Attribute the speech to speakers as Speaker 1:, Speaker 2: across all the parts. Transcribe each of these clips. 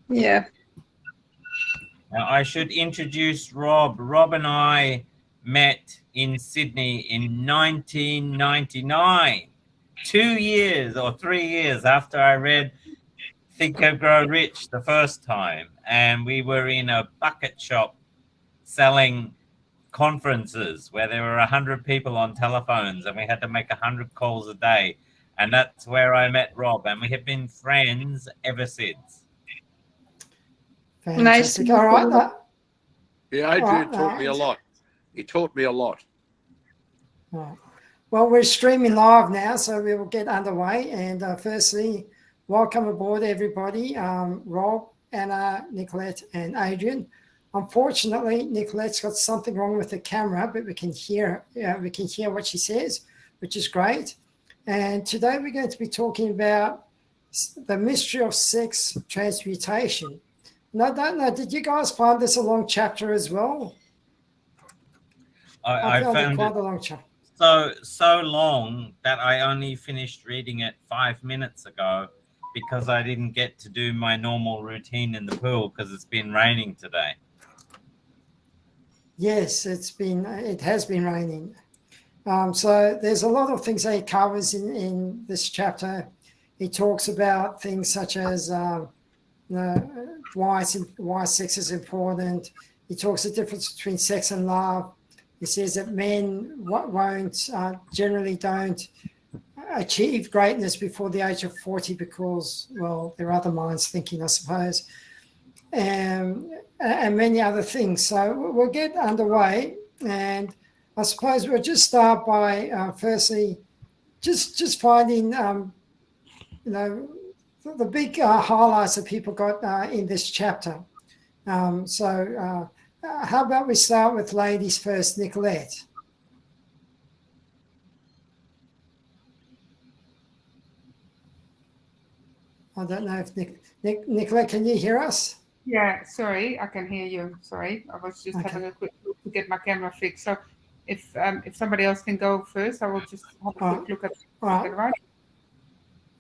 Speaker 1: Yeah.
Speaker 2: Now, I should introduce Rob. Rob and I met in Sydney in 1999, 2 years or 3 years after I read Think and Grow Rich the first time. And we were in a bucket shop selling conferences where there were 100 people on telephones and we had to make 100 calls a day. And that's where I met Rob. And we have been friends ever since.
Speaker 1: Nice to
Speaker 3: Fantastic.
Speaker 1: meet
Speaker 3: All right.
Speaker 1: you.
Speaker 4: Yeah,
Speaker 3: All
Speaker 4: Adrian
Speaker 3: right.
Speaker 4: taught me a lot. He taught me a lot.
Speaker 3: All right. Well, we're streaming live now, so we will get underway. And firstly, welcome aboard, everybody. Rob, Anna, Nicolette, and Adrian. Unfortunately, Nicolette's got something wrong with the camera, but we can hear what she says, which is great. And today we're going to be talking about the mystery of sex transmutation. And I don't know, did you guys find this a long chapter as well?
Speaker 2: I found
Speaker 3: quite
Speaker 2: it
Speaker 3: a long chapter.
Speaker 2: so long that I only finished reading it 5 minutes ago because I didn't get to do my normal routine in the pool because it's been raining today.
Speaker 3: Yes, it has been raining. So there's a lot of things that he covers in this chapter. He talks about things such as why sex is important. He talks the difference between sex and love. He says that men generally don't achieve greatness before the age of 40 because, well, there are other minds thinking, I suppose, and many other things. So we'll get underway, and I suppose we'll just start by firstly just finding the big highlights that people got in this chapter. So how about we start with ladies first, Nicolette? I don't know if Nicolette, can you hear us?
Speaker 5: Yeah, sorry, I can hear you. Sorry, I was just having a quick look to get my camera fixed. So if somebody else can go first, I will just have a quick look at the right.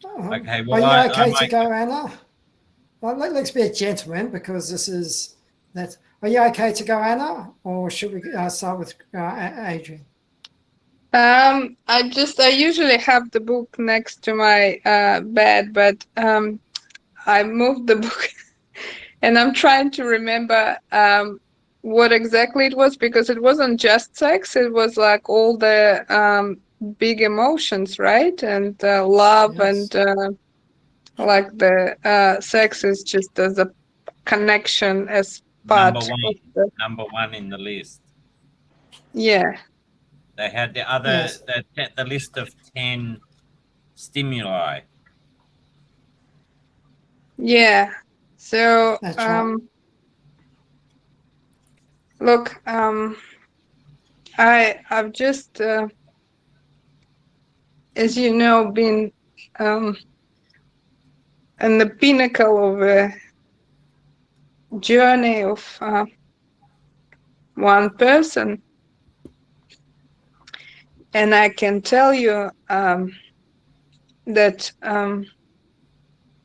Speaker 2: Okay, well,
Speaker 3: are you okay to go, Anna? Well, let's be a gentleman because this is that. Are you okay to go, Anna, or should we start with Adrian?
Speaker 1: I usually have the book next to my bed, but I moved the book and I'm trying to remember what exactly it was, because it wasn't just sex, it was like all the big emotions, right? And love, yes. And like the sex is just as a connection as part
Speaker 2: number one in the list.
Speaker 1: Yeah.
Speaker 2: They had the other, yes. the list of 10 stimuli.
Speaker 1: Yeah. So, look, I've just, as you know, been in the pinnacle of a journey of one person. And I can tell you that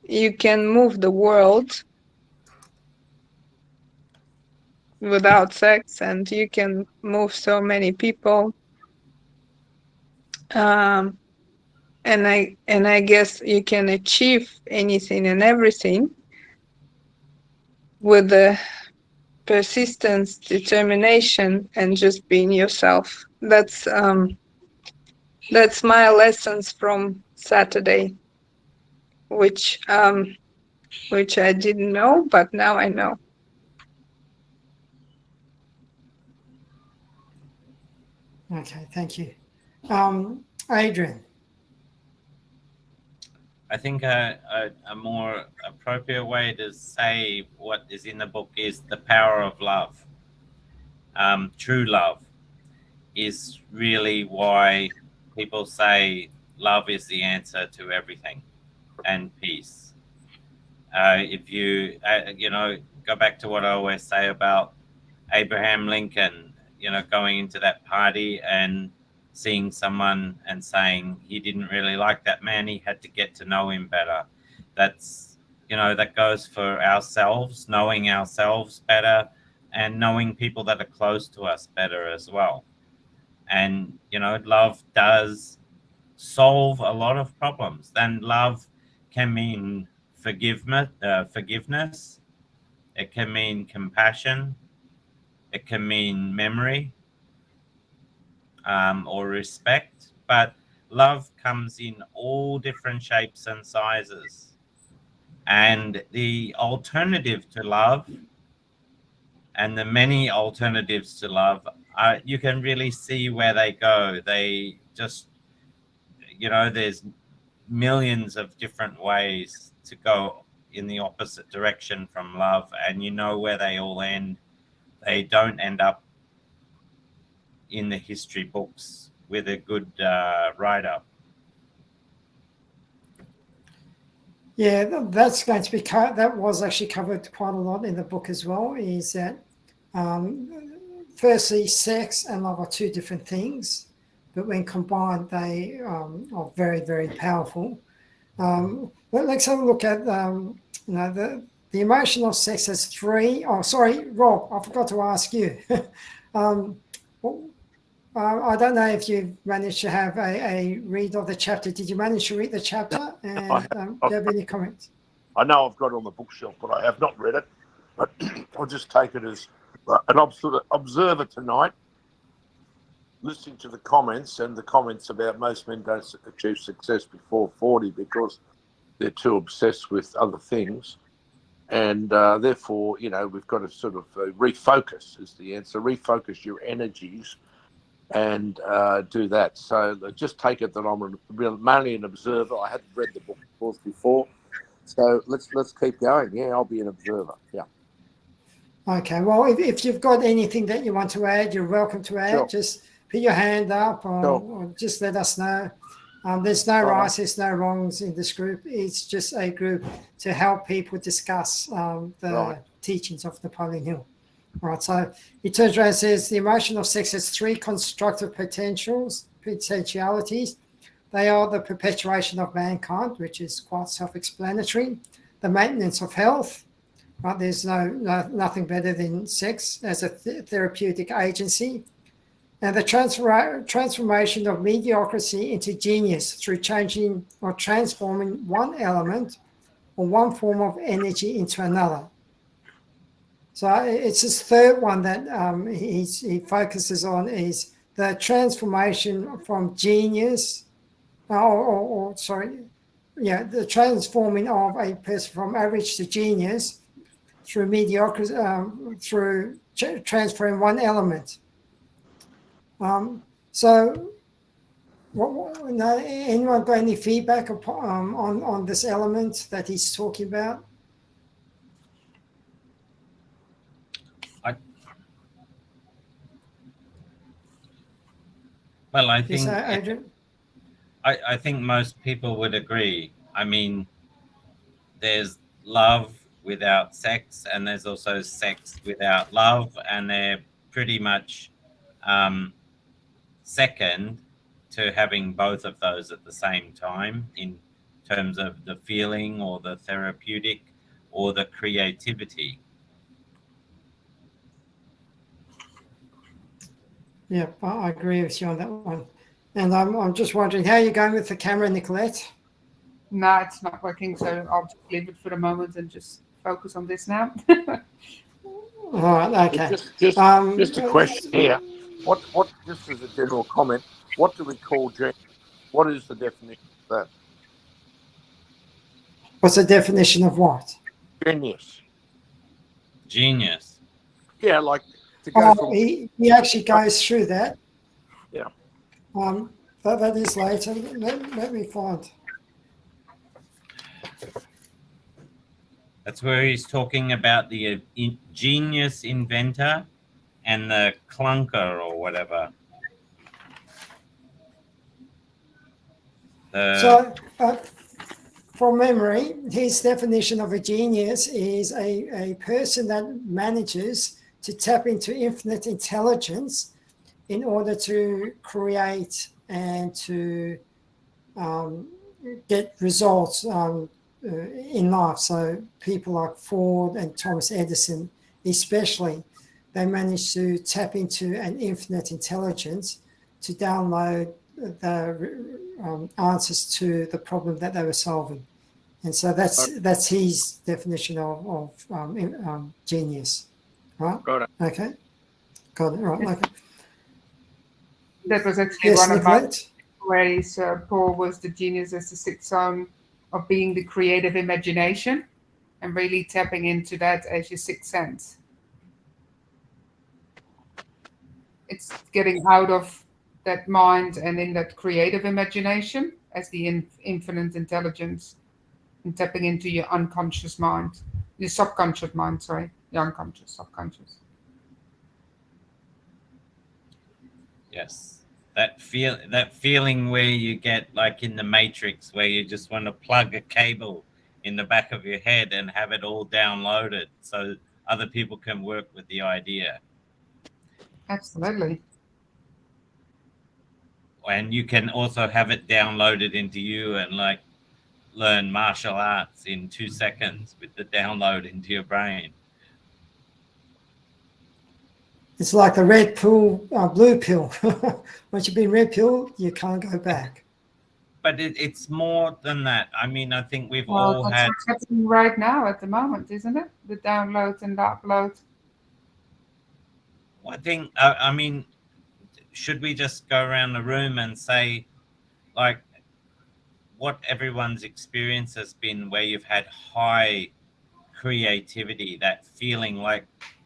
Speaker 1: you can move the world without sex, and you can move so many people. And I guess you can achieve anything and everything with the persistence, determination, and just being yourself. That's my lessons from Saturday, which I didn't know, but now I know.
Speaker 3: Okay, thank you. Adrian.
Speaker 2: I think a more appropriate way to say what is in the book is the power of love. True love is really why people say love is the answer to everything, and peace. If you, go back to what I always say about Abraham Lincoln, going into that party and seeing someone and saying he didn't really like that man, he had to get to know him better. That's, that goes for ourselves, knowing ourselves better and knowing people that are close to us better as well. And, love does solve a lot of problems. And love can mean forgiveness. It can mean compassion. It can mean memory, or respect. But love comes in all different shapes and sizes. And the alternative to love, and the many alternatives to love, you can really see where they go. They just, there's millions of different ways to go in the opposite direction from love, and where they all end. They don't end up in the history books with a good write-up.
Speaker 3: Yeah, that's going to be that was actually covered quite a lot in the book as well. Is that firstly, sex and love are two different things, but when combined, they are very, very powerful. Let's have a look at the emotional sex has three. Oh, sorry, Rob, I forgot to ask you. I don't know if you managed to have a read of the chapter. Did you manage to read the chapter? And do you have any comments?
Speaker 4: I know I've got it on the bookshelf, but I have not read it. But I'll just take it as an observer tonight, listening to the comments and the comments about most men don't achieve success before 40 because they're too obsessed with other things. And therefore, we've got to sort of refocus is the answer. Refocus your energies and do that. So just take it that I'm mainly an observer. I hadn't read the book before. So let's keep going. Yeah, I'll be an observer. Yeah.
Speaker 3: Okay. Well, if you've got anything that you want to add, you're welcome to add.
Speaker 4: Sure.
Speaker 3: Just put your hand up or just let us know. There's no rights, there's no wrongs in this group. It's just a group to help people discuss the teachings of Napoleon Hill. Right, so he turns around and says the emotional sex has three constructive potentialities. They are the perpetuation of mankind, which is quite self-explanatory, the maintenance of health. Right, there's nothing better than sex as a therapeutic agency, and the transformation of mediocrity into genius through changing or transforming one element or one form of energy into another. So it's his third one that he focuses on is the transformation from genius, the transforming of a person from average to genius through mediocrity, through transferring one element. Anyone got any feedback on this element that he's talking about?
Speaker 2: Well, I think I think most people would agree. I mean, there's love without sex, and there's also sex without love, and they're pretty much second to having both of those at the same time in terms of the feeling or the therapeutic or the creativity.
Speaker 3: Yeah, I agree with you on that one. And I'm just wondering, how are you going with the camera, Nicolette?
Speaker 5: No, it's not working, so I'll just leave it for the moment and just focus on this now.
Speaker 3: All right, okay.
Speaker 4: Just a question here. What? Just as a general comment, what do we call genius? What is the definition of that?
Speaker 3: What's the definition of what?
Speaker 4: Genius.
Speaker 2: Genius.
Speaker 4: Yeah, like to go from.
Speaker 3: He actually goes through that.
Speaker 4: Yeah.
Speaker 3: That is later. Let me find.
Speaker 2: That's where he's talking about the genius inventor and the clunker or whatever.
Speaker 3: From memory, his definition of a genius is a person that manages to tap into infinite intelligence in order to create and to get results in life. So people like Ford and Thomas Edison, especially, they managed to tap into an infinite intelligence to download the answers to the problem that they were solving. And so that's his definition of genius, right?
Speaker 6: Got it.
Speaker 3: Okay, got it. Right. Okay.
Speaker 5: That was actually
Speaker 3: Yes,
Speaker 5: one of my
Speaker 3: Nicolette.
Speaker 5: ways. Paul was the genius as the sixth zone of being the creative imagination and really tapping into that as your sixth sense. It's getting out of that mind and in that creative imagination as the infinite intelligence and tapping into your unconscious mind, your subconscious mind, sorry, your unconscious, subconscious.
Speaker 2: Yes. That feeling where you get like in the Matrix, where you just want to plug a cable in the back of your head and have it all downloaded so other people can work with the idea.
Speaker 5: Absolutely.
Speaker 2: And you can also have it downloaded into you and like learn martial arts in 2 seconds with the download into your brain.
Speaker 3: It's like the red pill, blue pill. Once you've been red pill, you can't go back.
Speaker 2: But it's more than that. I mean, I think we've
Speaker 5: Well,
Speaker 2: all
Speaker 5: that's
Speaker 2: had.
Speaker 5: what's happening right now at the moment, isn't it? The download and the upload.
Speaker 2: I think, I mean, should we just go around the room and say, like, what everyone's experience has been where you've had high creativity, that feeling like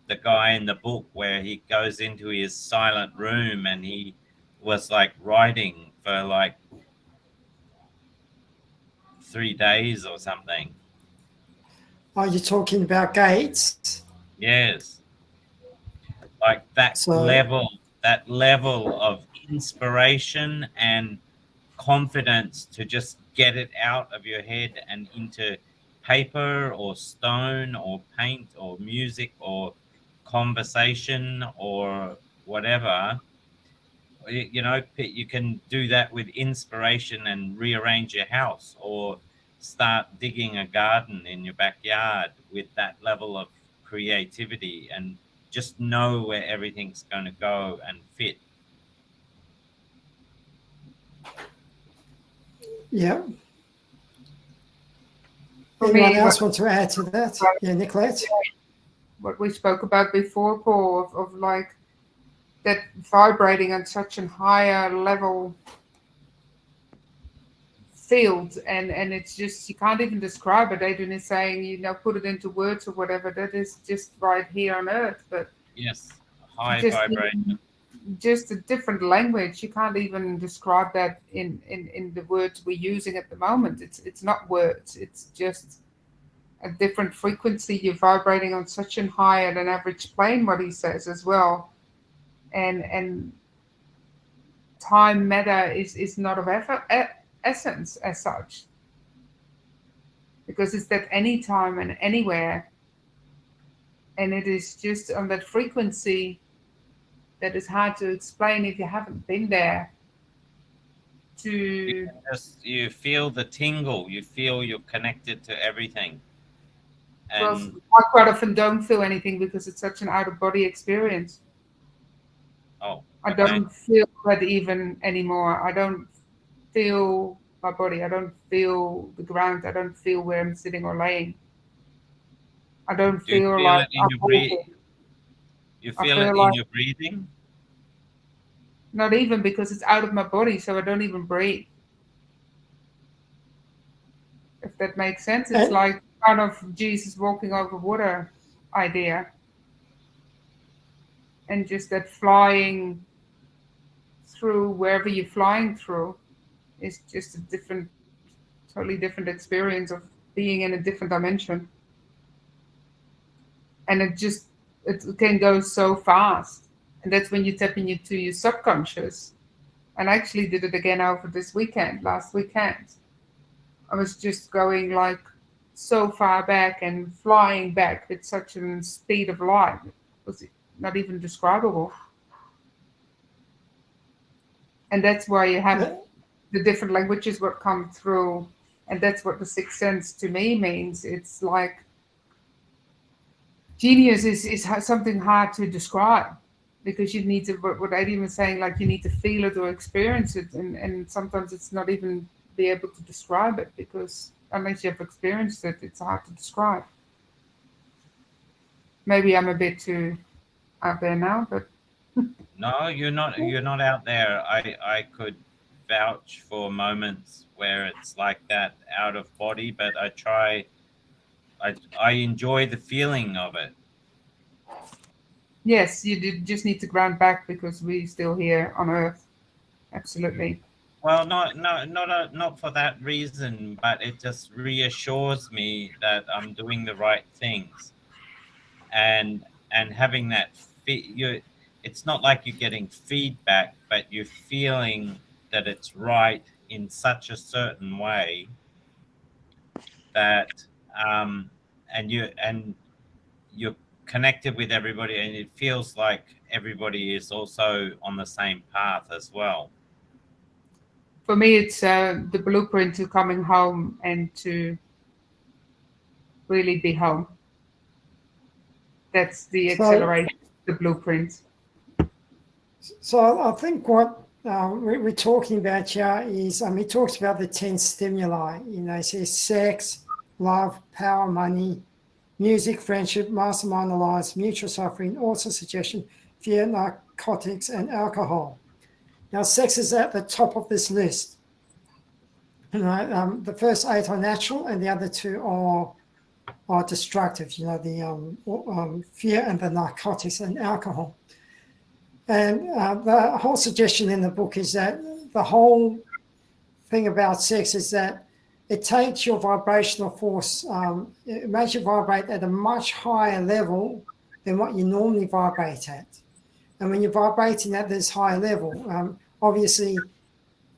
Speaker 2: the guy in the book where he goes into his silent room and he was like writing for like 3 days or something.
Speaker 3: Are you talking about Gates?
Speaker 2: Yes. Like that level of inspiration and confidence to just get it out of your head and into paper or stone or paint or music or conversation or whatever. You know, you can do that with inspiration and rearrange your house or start digging a garden in your backyard with that level of creativity and just know where everything's going to go and fit.
Speaker 3: Yeah.
Speaker 5: For
Speaker 3: Anyone
Speaker 5: me,
Speaker 3: else want to add to that? Yeah, Nicolette?
Speaker 5: what we spoke about before, Paul, of like that vibrating on such a higher level field, and it's just, you can't even describe it. Adrian is saying, you know, put it into words or whatever. That is just right here on Earth, but
Speaker 2: yes, high
Speaker 5: just
Speaker 2: vibration.
Speaker 5: Just a different language. You can't even describe that in the words we're using at the moment. It's not words. It's just a different frequency. You're vibrating on such a higher than average plane, what he says as well. And time matter is not of essence as such, because it's that any time and anywhere, and it is just on that frequency that is hard to explain if you haven't been there.
Speaker 2: You feel the tingle, you feel you're connected to everything. And
Speaker 5: well, I quite often don't feel anything because it's such an out of body experience. I don't feel that even anymore. I don't feel my body. I don't feel the ground. I don't feel where I'm sitting or laying. I don't feel like
Speaker 2: it in your breathing. You feel it in your breathing?
Speaker 5: Not even, because it's out of my body, so I don't even breathe. If that makes sense. It's like kind of Jesus walking over water idea. And just that flying through wherever you're flying through is just a different, totally different experience of being in a different dimension. And it can go so fast. And that's when you tap into your subconscious. And I actually did it again over last weekend. I was just going like so far back and flying back with such a speed of light. It was not even describable. And that's why you have the different languages what come through And that's what the sixth sense to me means. It's like genius is something hard to describe, because you need to, what Adrian was saying, like you need to feel it or experience it, and sometimes it's not even be able to describe it, because unless you have experienced it, it's hard to describe. Maybe I'm a bit too out there now, but
Speaker 2: No, you're not. You're not out there. I could vouch for moments where it's like that out of body, but I try. I enjoy the feeling of it.
Speaker 5: yes, you just need to ground back, because we're still here on Earth. Absolutely.
Speaker 2: Well, not for that reason, but it just reassures me that I'm doing the right things, and having that it's not like you're getting feedback, but you're feeling that it's right in such a certain way that and you're connected with everybody, and it feels like everybody is also on the same path as well.
Speaker 5: For me, it's the blueprint to coming home and to really be home. That's the acceleration, the blueprint.
Speaker 3: So I think what we're talking about here is, he talks about the 10 stimuli. He says sex, love, power, money, music, friendship, mastermind alliance, mutual suffering, auto-suggestion, fear, narcotics, and alcohol. Now, sex is at the top of this list. The first 8 are natural, and the other 2 are destructive. The fear and the narcotics and alcohol. And the whole suggestion in the book is that the whole thing about sex is that it takes your vibrational force, it makes you vibrate at a much higher level than what you normally vibrate at. And when you're vibrating at this high level, obviously,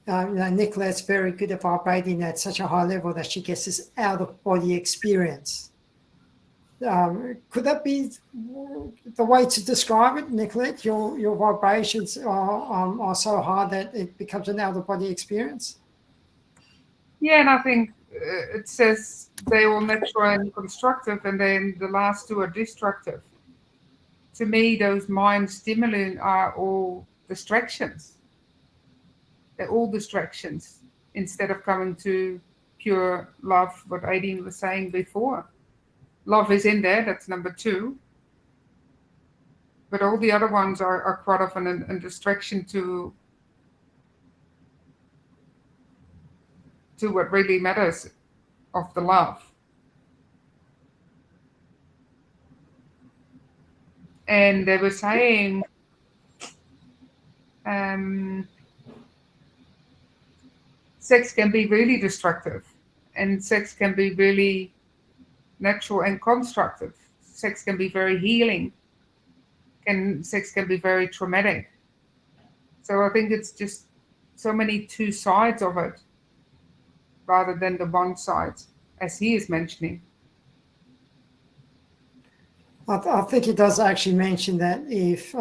Speaker 3: Nicolette's very good at vibrating at such a high level that she gets this out-of-body experience. Could that be the way to describe it, Nicolette? Your vibrations are so high that it becomes an out-of-body experience?
Speaker 5: Yeah, and I think it says they're all natural and constructive, and then the last 2 are destructive. To me, those mind stimuli are all distractions. They're all distractions instead of coming to pure love, what Aideen was saying before. Love is in there, that's number 2. But all the other ones are quite often a distraction to what really matters of the love. And they were saying sex can be really destructive, and sex can be really natural and constructive. Sex can be very healing, and sex can be very traumatic. So I think it's just so many 2 sides of it, rather than the one side, as he is mentioning.
Speaker 3: I think he does actually mention that if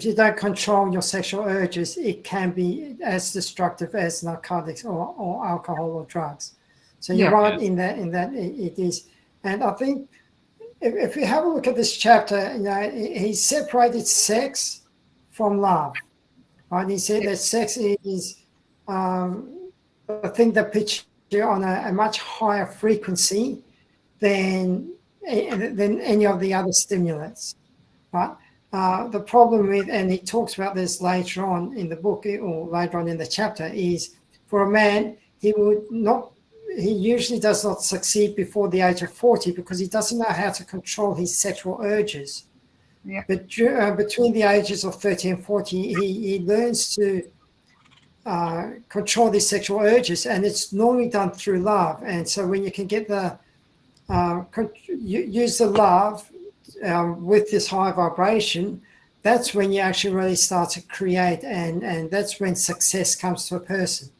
Speaker 3: you don't control your sexual urges, it can be as destructive as narcotics or alcohol or drugs. So you're right in that it is. And I think if we have a look at this chapter, he separated sex from love. Right? He said that sex is the thing that puts you on a much higher frequency than any of the other stimulants. Right? The problem with, and he talks about this later on in the book or later on in the chapter, is for a man, he usually does not succeed before the age of 40 because he doesn't know how to control his sexual urges.
Speaker 5: Yeah.
Speaker 3: But between the ages of 30 and 40, he learns to control these sexual urges, and it's normally done through love. And so when you can get use the love with this high vibration, that's when you actually really start to create, and that's when success comes to a person.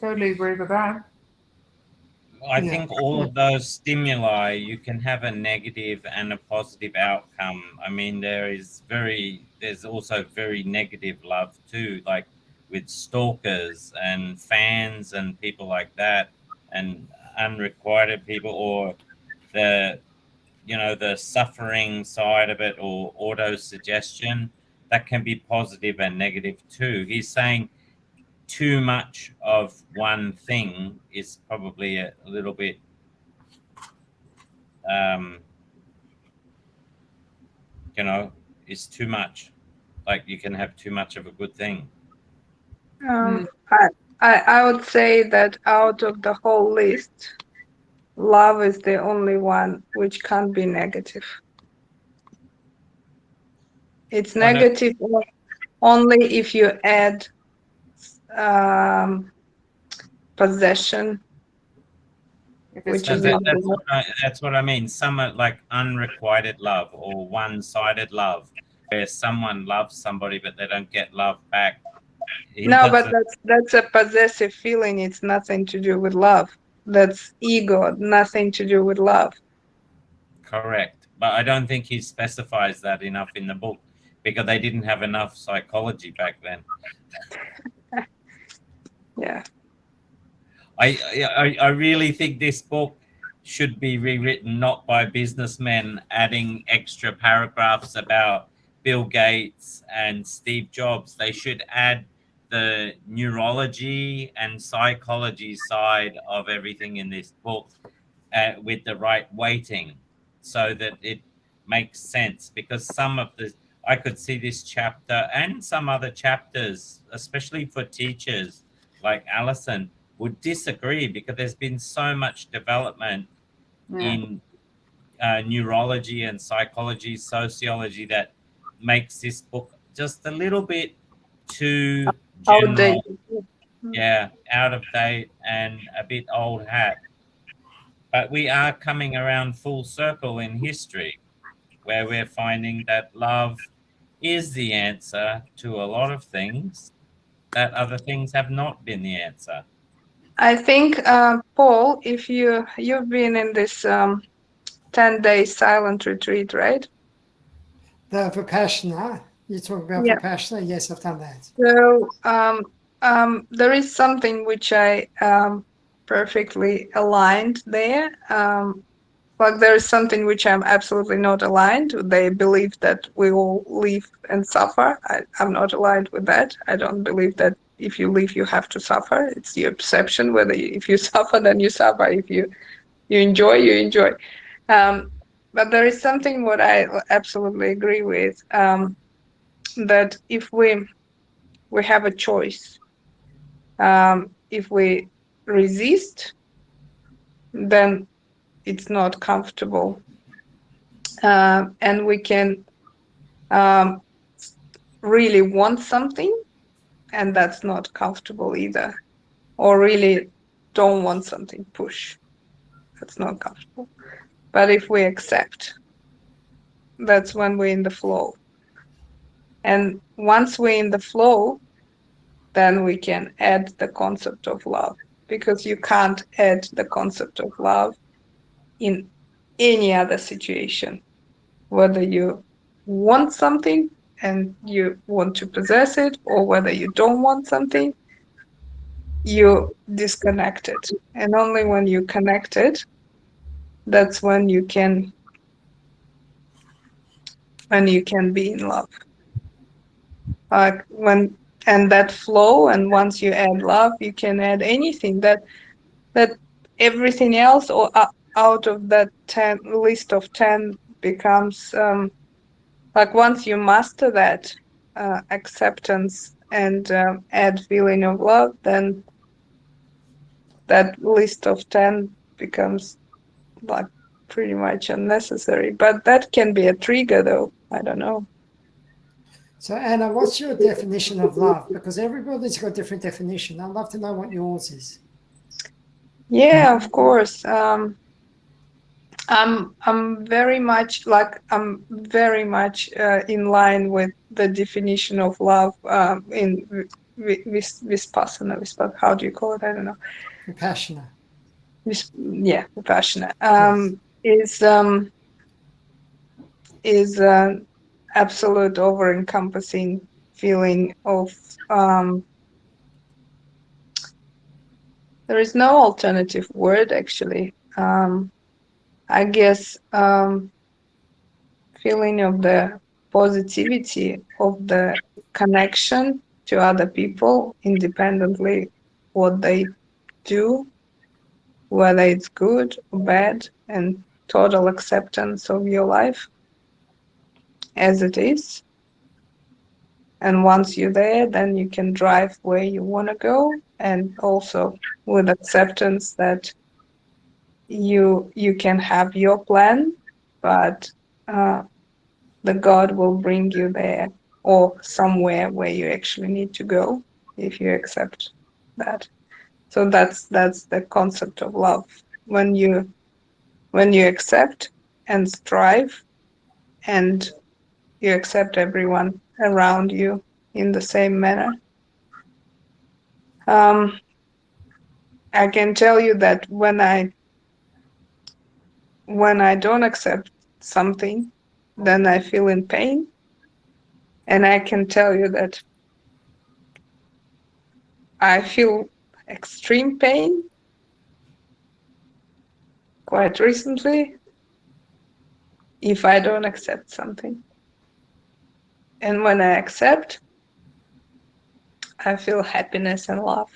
Speaker 5: Totally agree with that.
Speaker 2: I think all of those stimuli, you can have a negative and a positive outcome. I mean, there's also very negative love too. Like with stalkers and fans and people like that, and unrequited people, or the the suffering side of it, or auto suggestion, that can be positive and negative too. He's saying too much of one thing is probably a little bit um, is too much. Like you can have too much of a good thing.
Speaker 1: Um, I would say that out of the whole list, love is the only one which can't be negative. It's
Speaker 2: Oh, no.
Speaker 1: negative only if you add um, possession,
Speaker 5: If it's
Speaker 1: which
Speaker 2: No,
Speaker 1: is
Speaker 5: just
Speaker 1: not
Speaker 2: that's what I mean. Some are like unrequited love or one-sided love, where someone loves somebody but they don't get love back. He
Speaker 1: no, but
Speaker 2: doesn't.
Speaker 1: that's a possessive feeling. It's nothing to do with love. That's ego, nothing to do with love.
Speaker 2: Correct, but I don't think he specifies that enough in the book, because they didn't have enough psychology back then.
Speaker 1: Yeah.
Speaker 2: I really think this book should be rewritten, not by businessmen adding extra paragraphs about Bill Gates and Steve Jobs. They should add the neurology and psychology side of everything in this book with the right weighting, so that it makes sense. Because some of the I could see this chapter and some other chapters, especially for teachers like Alison, would disagree, because there's been so much development in neurology and psychology, sociology, that makes this book just a little bit too general,
Speaker 1: Outdated.
Speaker 2: out of date and a bit old hat. But we are coming around full circle in history, where we're finding that love is the answer to a lot of things, that other things have not been the answer.
Speaker 1: I think, Paul, if you've been in this 10-day silent retreat, right?
Speaker 3: The Vipassana, you talk about
Speaker 1: Yeah.
Speaker 3: Vipassana? Yes, I've done that.
Speaker 1: So there is something which I perfectly aligned there. Like there is something which I'm absolutely not aligned. They believe that we all live and suffer. I'm not aligned with that. I don't believe that if you live, you have to suffer. It's your perception. Whether if you suffer, then you suffer. If you enjoy, you enjoy. But there is something what I absolutely agree with, that if we have a choice, if we resist, then it's not comfortable, and we can um, really want something, and that's not comfortable either, or really don't want something, push, that's not comfortable. But if we accept, that's when we're in the flow. And once we're in the flow, then we can add the concept of love, because you can't add the concept of love in any other situation, whether you want something and you want to possess it, or whether you don't want something, you disconnect it. And only when you connect it, that's when you can be in love. Like when and that flow, and once you add love, you can add anything, that everything else, or out of that 10 list of 10 becomes like, once you master that acceptance and add feeling of love, then that list of 10 becomes like pretty much unnecessary. But that can be a trigger, though. I don't know.
Speaker 3: So, Anna, what's your definition of love? Because everybody's got a different definition. I'd love to know what yours is.
Speaker 1: Yeah, of course. I'm very much in line with the definition of love in Vipassana. How do you call it? I don't know.
Speaker 3: Vipassana.
Speaker 1: Yeah, Vipassana.
Speaker 3: Yes.
Speaker 1: Is an absolute over-encompassing feeling of There is no alternative word, actually. I guess feeling of the positivity of the connection to other people, independently what they do, whether it's good or bad, and total acceptance of your life as it is. And once you're there, then you can drive where you want to go, and also with acceptance that you can have your plan, but the God will bring you there or somewhere where you actually need to go if you accept that. So that's the concept of love. When you accept and strive, and you accept everyone around you in the same manner. I can tell you that when I don't accept something, then I feel in pain. And I can tell you that I feel extreme pain quite recently if I don't accept something. And when I accept, I feel happiness and love.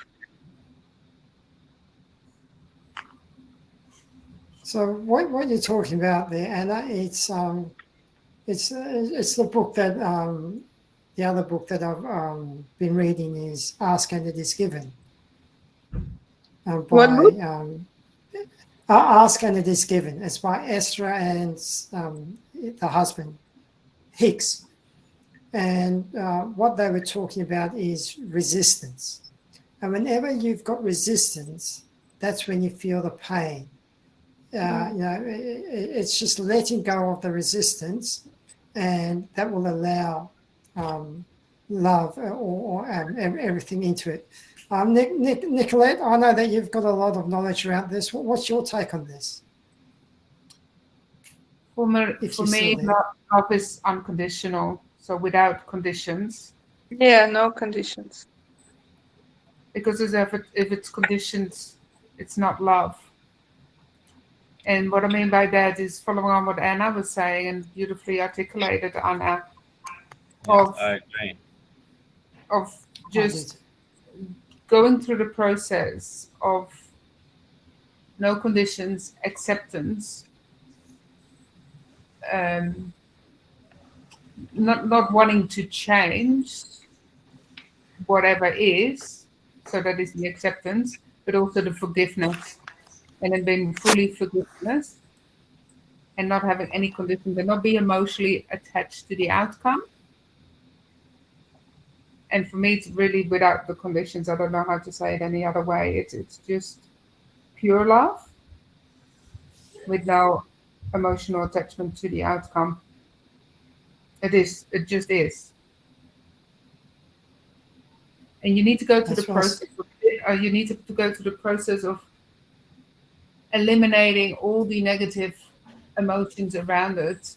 Speaker 3: So what you're talking about there, Anna, it's the book that the other book that I've been reading is Ask and It Is Given
Speaker 1: What
Speaker 3: by
Speaker 1: book?
Speaker 3: Ask and It Is Given. It's by Esther and the husband Hicks, and what they were talking about is resistance. And whenever you've got resistance, that's when you feel the pain. It's just letting go of the resistance, and that will allow love or everything into it. Nicolette, I know that you've got a lot of knowledge around this. What's your take on this?
Speaker 5: For me, love is unconditional. So without conditions.
Speaker 1: Yeah, no conditions.
Speaker 5: Because if it's conditions, it's not love. And what I mean by that is following on what Anna was saying and beautifully articulated, Anna,
Speaker 2: Yes, I agree.
Speaker 5: Of just going through the process of no conditions, acceptance, not wanting to change whatever is, so that is the acceptance, but also the forgiveness, and then being fully forgiveness and not having any conditions and not be emotionally attached to the outcome. And for me, it's really without the conditions. I don't know how to say it any other way. It's just pure love with no emotional attachment to the outcome. It just is. And you need to go through the process. You need to go through the process of eliminating all the negative emotions around it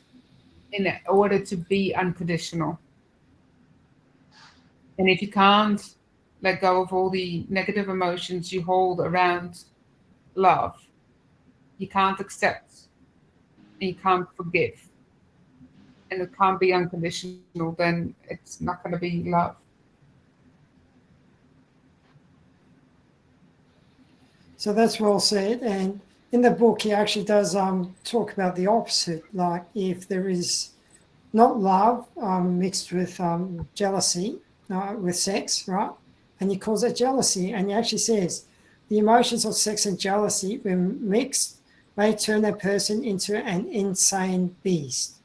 Speaker 5: in order to be unconditional. And if you can't let go of all the negative emotions you hold around love, you can't accept, and you can't forgive, and it can't be unconditional, then it's not going to be love.
Speaker 3: So that's well said. And in the book, he actually does talk about the opposite. Like if there is not love mixed with jealousy, with sex, right? And he calls it jealousy. And he actually says the emotions of sex and jealousy, when mixed, may turn a person into an insane beast.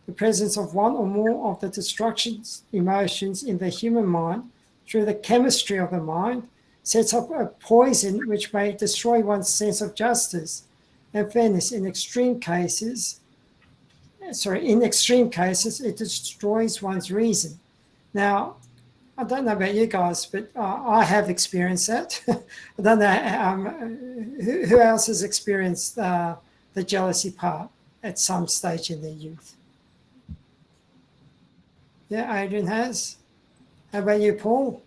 Speaker 3: The presence of one or more of the destruction emotions in the human mind through the chemistry of the mind sets up a poison which may destroy one's sense of justice and fairness. In extreme cases, it destroys one's reason. Now, I don't know about you guys, but I have experienced that. I don't know who else has experienced the jealousy part at some stage in their youth. Yeah, Adrian has. How about you, Paul?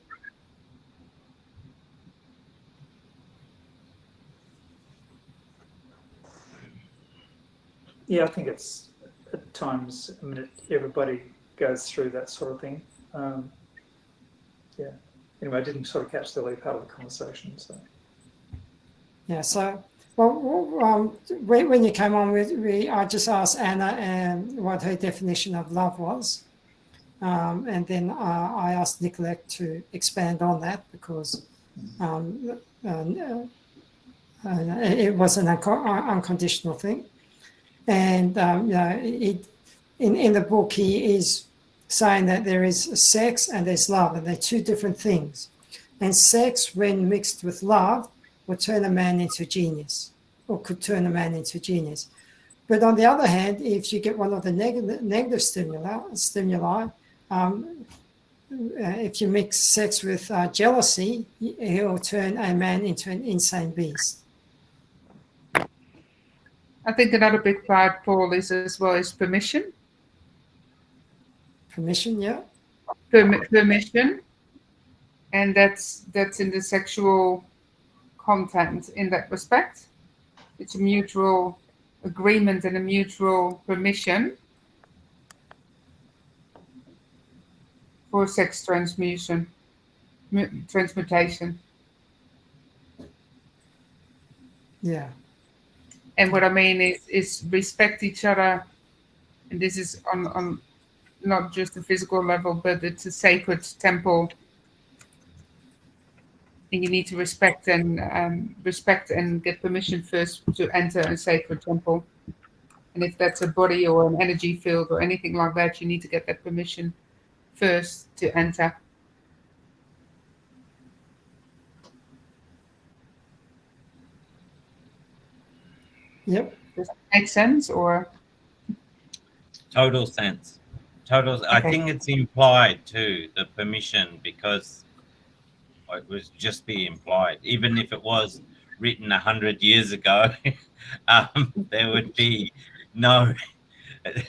Speaker 6: Yeah, I think it's at times, I mean, everybody goes through that sort of thing. Yeah. Anyway, I didn't sort of catch the early part of the conversation. So.
Speaker 3: Yeah. So, well, when you came on, I just asked Anna what her definition of love was. And then I asked Nicolette to expand on that because it was an unconditional thing. And in the book, he is saying that there is sex and there's love, and they're two different things. And sex, when mixed with love, will turn a man into a genius, or could turn a man into a genius. But on the other hand, if you get one of the negative stimuli, if you mix sex with jealousy, he'll turn a man into an insane beast.
Speaker 5: I think another big part, Paul, is as well is permission.
Speaker 3: Permission, yeah.
Speaker 5: Permission, and that's in the sexual content in that respect. It's a mutual agreement and a mutual permission for sex transmutation.
Speaker 3: Yeah.
Speaker 5: And what I mean is respect each other, and this is on not just a physical level, but it's a sacred temple, and you need to respect and get permission first to enter a sacred temple. And if that's a body or an energy field or anything like that, you need to get that permission first to enter.
Speaker 3: Yep.
Speaker 5: Does that make sense, or?
Speaker 2: Total sense. Total. I think it's implied too, the permission, because it was just be implied. Even if it was written 100 years ago, there would be no.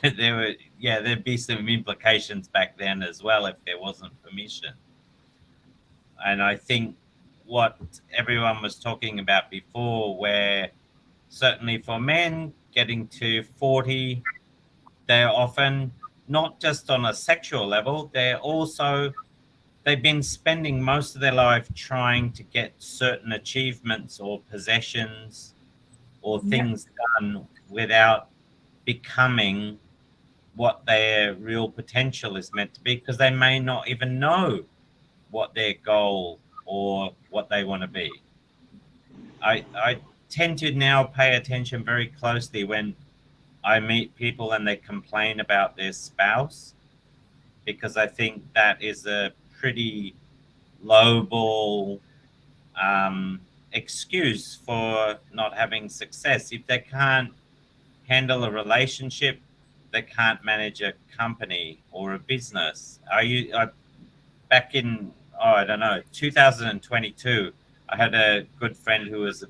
Speaker 2: There'd be some implications back then as well if there wasn't permission. And I think what everyone was talking about before, where certainly for men getting to 40, they're often not just on a sexual level, they've been spending most of their life trying to get certain achievements or possessions or things done without becoming what their real potential is meant to be, because they may not even know what their goal or what they want to be. I tend to now pay attention very closely when I meet people and they complain about their spouse, because I think that is a pretty lowball excuse for not having success. If they can't handle a relationship, they can't manage a company or a business. Back in, I don't know, 2022, I had a good friend who was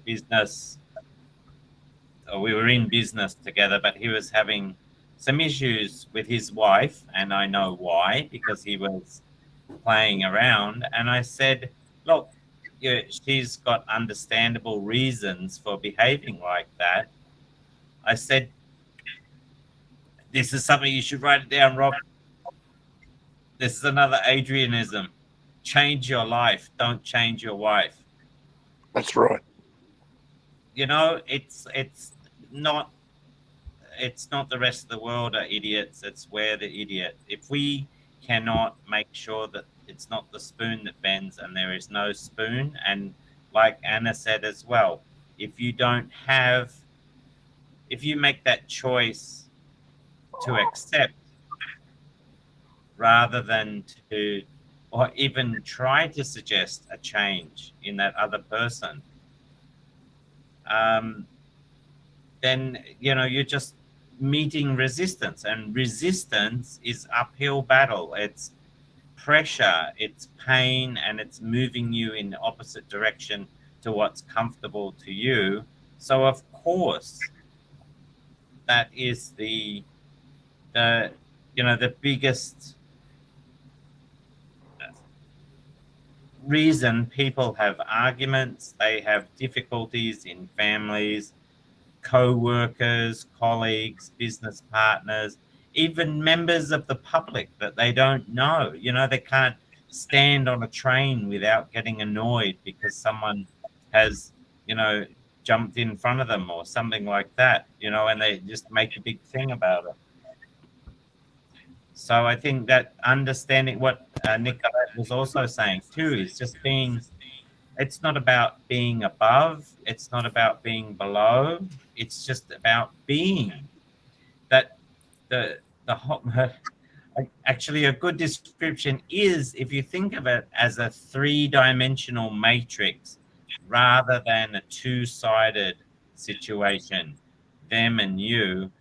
Speaker 2: we were in business together, but he was having some issues with his wife, and I know why, because he was playing around. And I said, look, she's got understandable reasons for behaving like that. I said, this is something you should write it down, Rob. This is another Adrianism. Change your life, don't change your wife.
Speaker 4: That's right.
Speaker 2: You know, it's not the rest of the world are idiots. It's we're the idiot. If we cannot make sure that it's not the spoon that bends and there is no spoon, and like Anna said as well, if you make that choice to accept rather than to, or even try to suggest a change in that other person, then, you're just meeting resistance, and resistance is uphill battle. It's pressure, it's pain, and it's moving you in the opposite direction to what's comfortable to you. So of course, that is the biggest reason people have arguments, they have difficulties in families, co-workers, colleagues, business partners, even members of the public that they don't know. You know, they can't stand on a train without getting annoyed because someone has, you know, jumped in front of them or something like that, you know, and they just make a big thing about it. So I think that understanding what Nicolette was also saying too is just being, it's not about being above, it's not about being below, it's just about being. That the whole, actually a good description is if you think of it as a three-dimensional matrix rather than a two-sided situation, them and you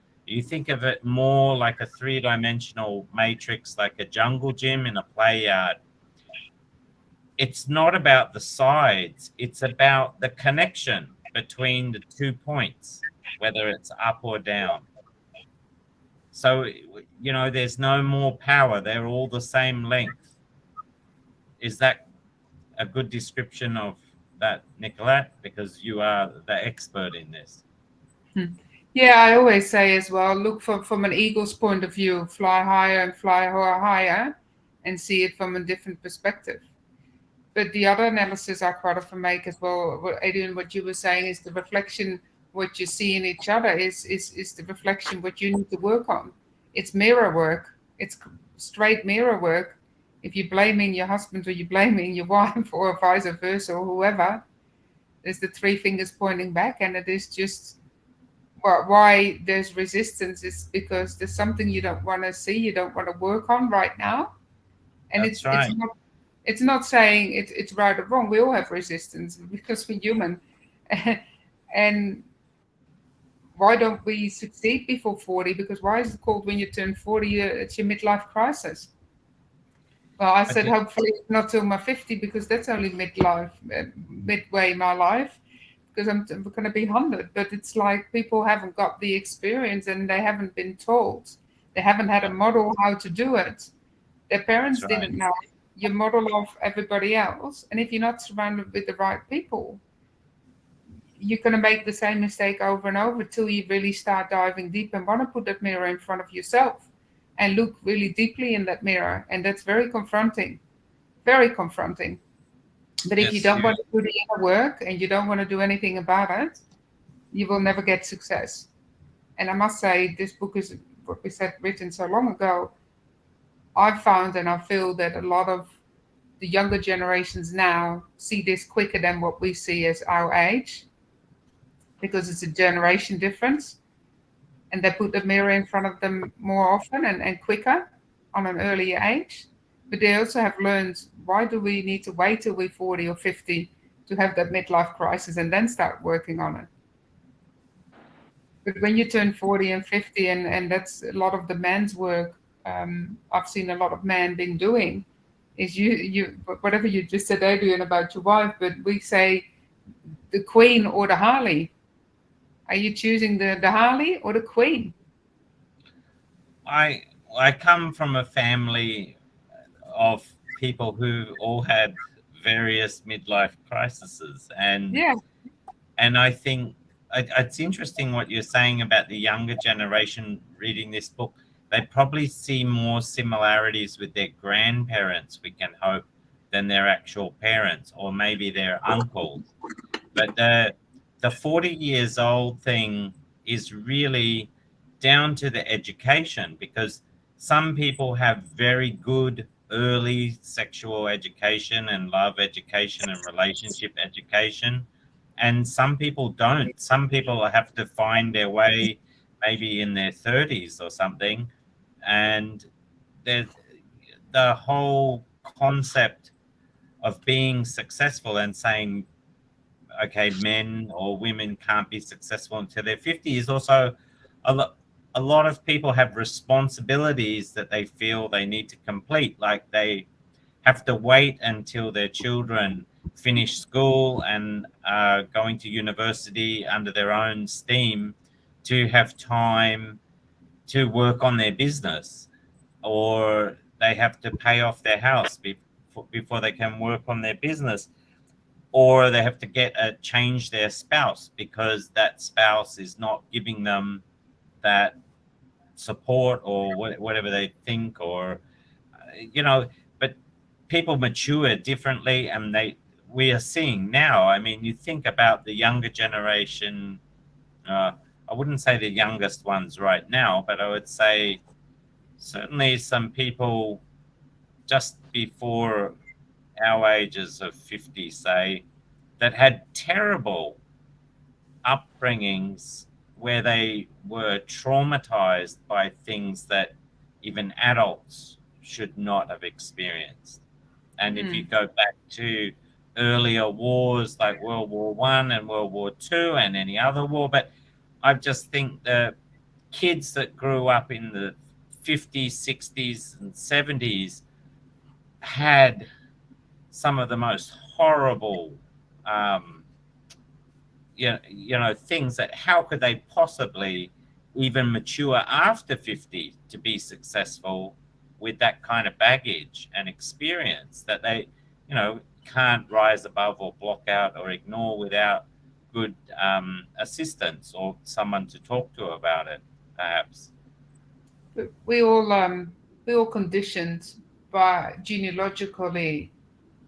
Speaker 2: think of it more like a three-dimensional matrix, like a jungle gym in a play yard. It's not about the sides, it's about the connection between the 2 points, whether it's up or down. So, you know, there's no more power, they're all the same length. Is that a good description of that, Nicolette? Because you are the expert in this.
Speaker 5: Yeah, I always say as well, look from an eagle's point of view, fly higher and fly higher and see it from a different perspective. But the other analysis I quite often make as well, Adrian, what you were saying is the reflection, what you see in each other is the reflection what you need to work on. It's mirror work. It's straight mirror work. If you're blaming your husband or you're blaming your wife or vice versa or whoever, there's the three fingers pointing back, and it is just why there's resistance is because there's something you don't want to see, you don't want to work on right now. And
Speaker 2: That's right.
Speaker 5: it's not saying it's right or wrong. We all have resistance because we're human. And why don't we succeed before 40? Because why is it called when you turn 40, it's your midlife crisis? Well, I said hopefully not till my 50 because that's only midlife, midway my life, because I'm going to be 100. But it's like people haven't got the experience and they haven't been told. They haven't had a model how to do it. Their parents didn't know. You model off everybody else. And if you're not surrounded with the right people, you're going to make the same mistake over and over till you really start diving deep and want to put that mirror in front of yourself and look really deeply in that mirror. And that's very confronting, very confronting. But if you don't want to do the inner work and you don't want to do anything about it, you will never get success. And I must say, this book is, what we said, written so long ago. I've found and I feel that a lot of the younger generations now see this quicker than what we see as our age, because it's a generation difference. And they put the mirror in front of them more often and quicker on an earlier age. But they also have learned, why do we need to wait till we're 40 or 50 to have that midlife crisis and then start working on it? But when you turn 40 and 50, and that's a lot of the man's work, I've seen a lot of men been doing, is you whatever you just said, Adrian, about your wife, but we say the queen or the Harley. Are you choosing the Harley or the queen?
Speaker 2: I come from a family of people who all had various midlife crises, and I think it's interesting what you're saying about the younger generation reading this book. They probably see more similarities with their grandparents, we can hope, than their actual parents or maybe their uncles. But the 40 years old thing is really down to the education, because some people have very good early sexual education and love education and relationship education, and some people don't. Some people have to find their way maybe in their 30s or something, and the whole concept of being successful and saying, okay, men or women can't be successful until they're 50 is also a lot of people have responsibilities that they feel they need to complete, like they have to wait until their children finish school and are going to university under their own steam to have time to work on their business, or they have to pay off their house before they can work on their business. or they have to change their spouse because that spouse is not giving them that support or whatever they think, or but people mature differently, and we are seeing now. I mean, you think about the younger generation. I wouldn't say the youngest ones right now, but I would say certainly some people just before our ages of 50, say, that had terrible upbringings where they were traumatized by things that even adults should not have experienced. And if you go back to earlier wars like World War One and World War Two and any other war, but I just think the kids that grew up in the 50s, 60s, and 70s had some of the most horrible things that how could they possibly even mature after 50 to be successful with that kind of baggage and experience that they can't rise above or block out or ignore without good assistance or someone to talk to about it, perhaps.
Speaker 5: We all conditioned genealogically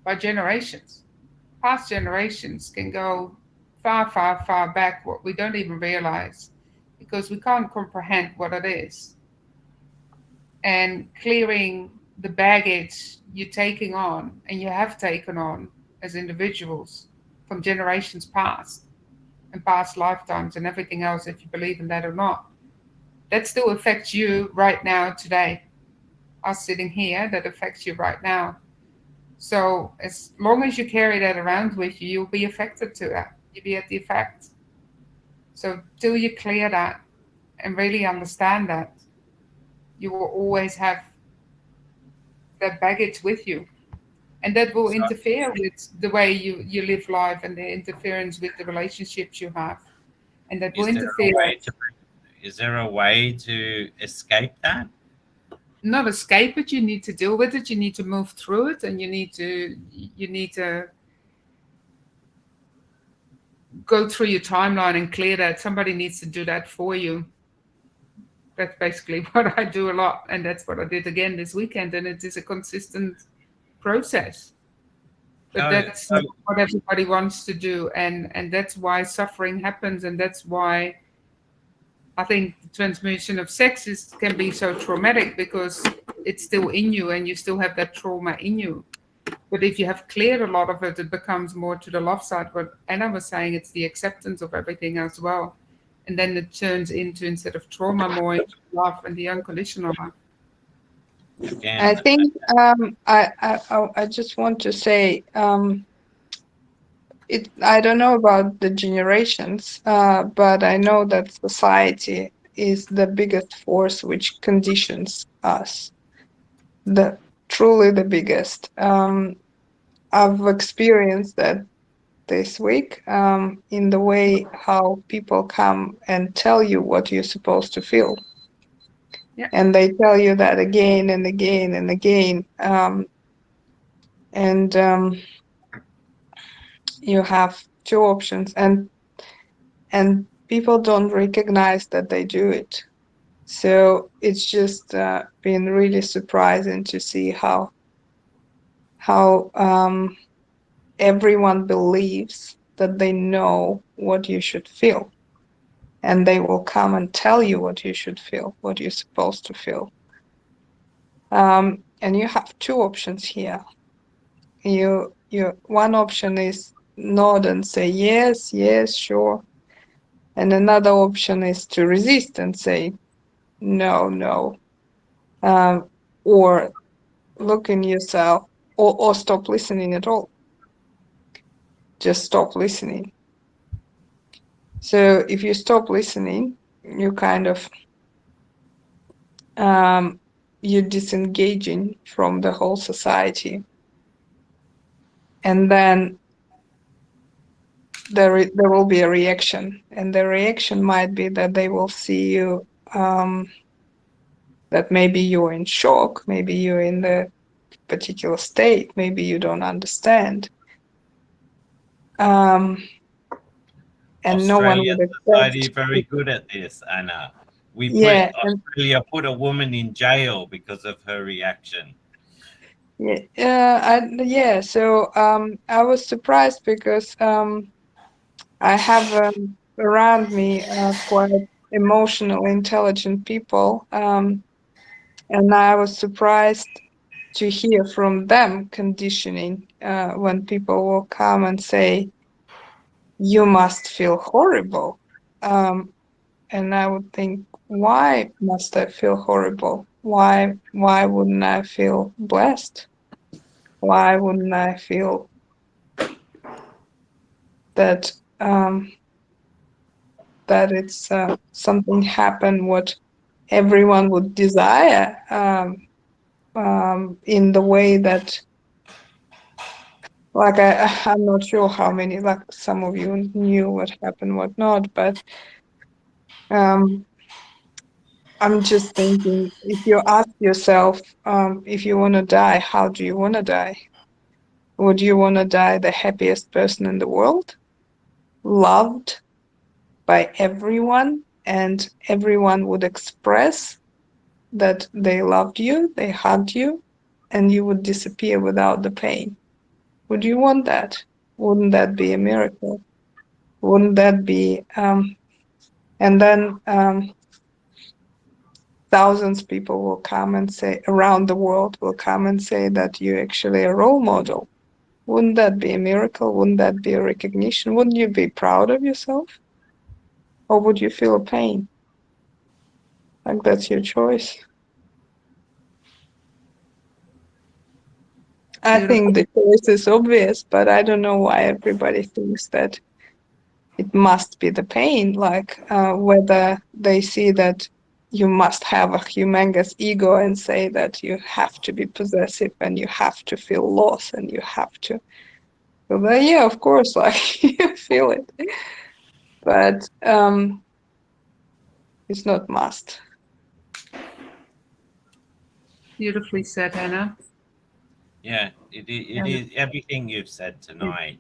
Speaker 5: by generations. Past generations can go far, far, far back, what we don't even realize, because we can't comprehend what it is. And clearing the baggage you're taking on and you have taken on as individuals from generations past and past lifetimes and everything else, if you believe in that or not, that still affects you right now, today. Us sitting here, that affects you right now. So as long as you carry that around with you, you'll be affected to that. You'll be at the effect. So till you clear that and really understand that, you will always have that baggage with you. And that will interfere with the way you live life and the interference with the relationships you have. And that will interfere.
Speaker 2: Is there a way to escape that?
Speaker 5: Not escape it, you need to deal with it, you need to move through it, and you need to go through your timeline and clear that. Somebody needs to do that for you. That's basically what I do a lot, and that's what I did again this weekend, and it is a consistent process. But that's not what everybody wants to do, and that's why suffering happens, and that's why I think the transmutation of sex can be so traumatic, because it's still in you and you still have that trauma in you. But if you have cleared a lot of it, it becomes more to the love side. What Anna was saying, it's the acceptance of everything as well. And then it turns into, instead of trauma, more into love and the unconditional love.
Speaker 2: Again,
Speaker 1: I think I just want to say I don't know about the generations, but I know that society is the biggest force which conditions us. Truly the biggest. I've experienced that this week in the way how people come and tell you what you're supposed to feel.
Speaker 5: Yeah.
Speaker 1: And they tell you that again and again and again. You have two options, and people don't recognize that they do it. So it's just been really surprising to see how everyone believes that they know what you should feel, and they will come and tell you what you should feel, what you're supposed to feel. And you have two options here. One option is nod and say yes, yes, sure. And another option is to resist and say no, no. Or look in yourself, or stop listening at all. Just stop listening. So if you stop listening, you kind of you're disengaging from the whole society, and then there will be a reaction, and the reaction might be that they will see you that maybe you're in shock, maybe you're in the particular state, maybe you don't understand. and no one
Speaker 2: Australian
Speaker 1: would
Speaker 2: society
Speaker 1: accept.
Speaker 2: very good at this, Anna.
Speaker 1: Yeah, and
Speaker 2: Australia put a woman in jail because of her reaction.
Speaker 1: yeah. So I was surprised because I have around me quite emotional, intelligent people, and I was surprised to hear from them conditioning when people will come and say, "You must feel horrible," and I would think, "Why must I feel horrible? Why wouldn't I feel blessed? Why wouldn't I feel that?" That it's something happen what everyone would desire in the way that like I'm not sure how many like some of you knew what happened what not, but um, I'm just thinking if you ask yourself if you want to die, how do you want to die? Would you want to die the happiest person in the world, loved by everyone, and everyone would express that they loved you, they hugged you, and you would disappear without the pain? Would you want that? Wouldn't that be a miracle? Wouldn't that be? And then thousands of people will come and say, around the world will come and say that you're actually a role model. Wouldn't that be a miracle? Wouldn't that be a recognition? Wouldn't you be proud of yourself? Or would you feel pain? Like that's your choice. I
Speaker 5: Beautiful.
Speaker 1: think the choice is obvious, but I don't know why everybody thinks that it must be the pain, like whether they see that you must have a humongous ego and say that you have to be possessive and you have to feel loss and you have to. Well, yeah, of course, like you feel it, but it's not must.
Speaker 5: Beautifully said, Anna.
Speaker 2: Yeah, it
Speaker 5: And
Speaker 2: is everything you've said tonight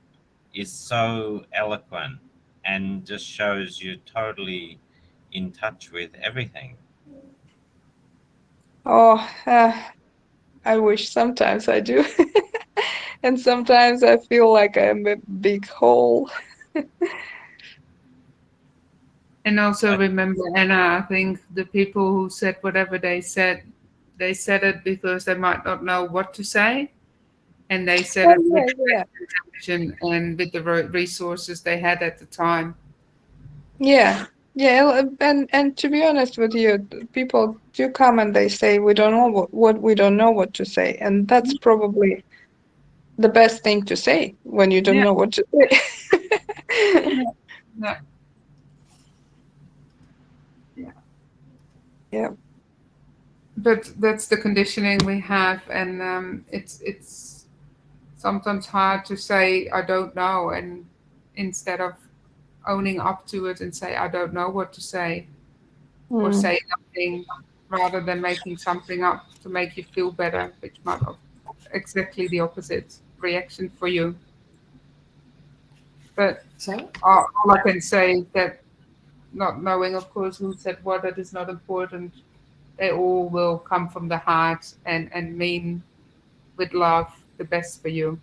Speaker 2: is so eloquent and just shows you're totally in touch with everything.
Speaker 1: Oh, I wish sometimes I do. And sometimes I feel like I'm a big hole.
Speaker 5: and also
Speaker 2: I,
Speaker 5: remember, Anna, I think the people who said whatever they said it because they might not know what to say, and they said
Speaker 1: Oh,
Speaker 5: it with
Speaker 1: yeah,
Speaker 5: the
Speaker 1: yeah.
Speaker 5: best intention and with the resources they had at the time.
Speaker 1: Yeah, yeah, and to be honest with you, people do come and they say we don't know what we don't know what to say, and that's probably the best thing to say when you don't
Speaker 5: Yeah,
Speaker 1: know what to say.
Speaker 5: yeah, yeah, yeah.
Speaker 1: Yeah.
Speaker 5: But that's the conditioning we have, and it's sometimes hard to say I don't know, and instead of owning up to it and say I don't know what to say, or
Speaker 1: Mm.
Speaker 5: say nothing rather than making something up to make you feel better, which might have exactly the opposite reaction for you. But
Speaker 3: So,
Speaker 5: all I can say is that not knowing, of course, who said what, it is not important. They all will come from the heart and mean with love the best for you.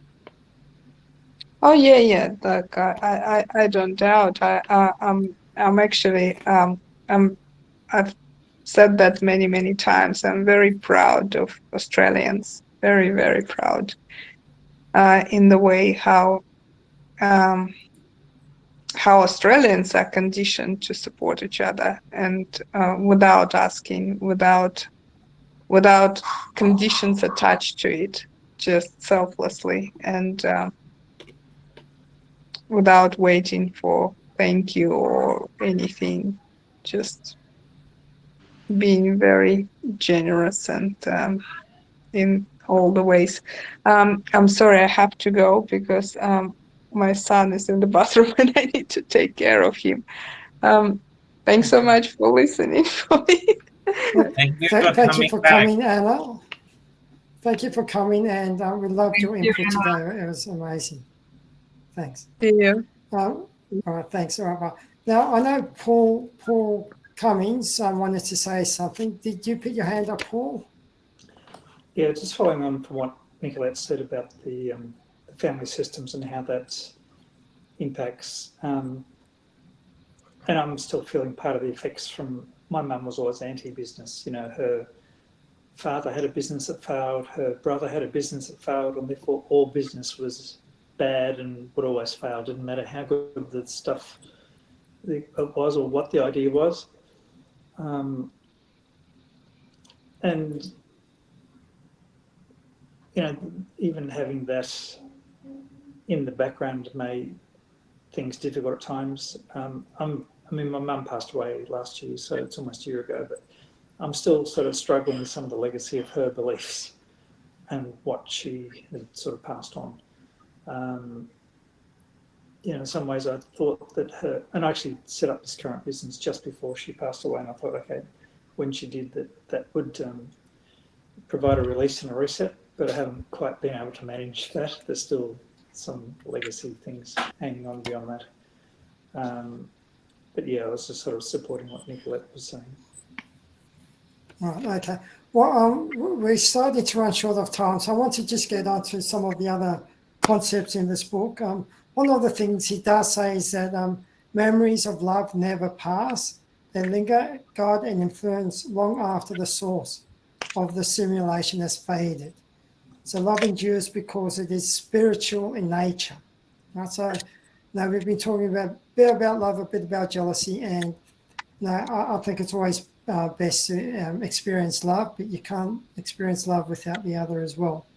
Speaker 1: Oh yeah, yeah. Like I don't doubt. I'm actually I've said that many, many times. I'm very proud of Australians. Very, very proud. In the way um, how Australians are conditioned to support each other and without asking, without conditions attached to it, just selflessly and without waiting for thank you or anything, just being very generous and in all the ways. I'm sorry, I have to go because my son is in the bathroom and I need to take care of him. Um, Thanks so
Speaker 3: okay.
Speaker 1: much for listening for me.
Speaker 3: Look,
Speaker 2: thank you for
Speaker 3: thank you
Speaker 2: coming
Speaker 3: for
Speaker 2: back.
Speaker 3: coming, Anna. Thank you for coming, and we loved
Speaker 5: Thank
Speaker 3: your
Speaker 5: you,
Speaker 3: input
Speaker 5: Anna.
Speaker 3: today. It was amazing. Thanks.
Speaker 1: See you.
Speaker 3: All right, thanks. All right, well, now I know Paul Cummings wanted to say something. Did you put your hand up, Paul?
Speaker 6: Yeah, just following on from what Nicolette said about the family systems and how that impacts. And I'm still feeling part of the effects from my mum was always anti-business. You know, her father had a business that failed, her brother had a business that failed, and therefore all business was bad and would always fail. Didn't matter how good the stuff it was or what the idea was. And, you know, even having that in the background made things difficult at times. I mean, my mum passed away last year, so it's almost a year ago, but I'm still sort of struggling with some of the legacy of her beliefs and what she had sort of passed on. You know, in some ways I thought that her, and I actually set up this current business just before she passed away, and I thought, okay, when she did that would provide a release and a reset, but I haven't quite been able to manage that. There's still some legacy things hanging on beyond that. But yeah, I was just sort of supporting what Nicolette was saying.
Speaker 3: Right, okay. Well, we're starting to run short of time, so I want to just get on to some of the other concepts in this book. One of the things he does say is that memories of love never pass. They linger, guide, and influence long after the source of the simulation has faded. So love endures because it is spiritual in nature. Right? So now we've been talking a bit about love, a bit about jealousy, and I think it's always best to experience love, but you can't experience love without the other as well.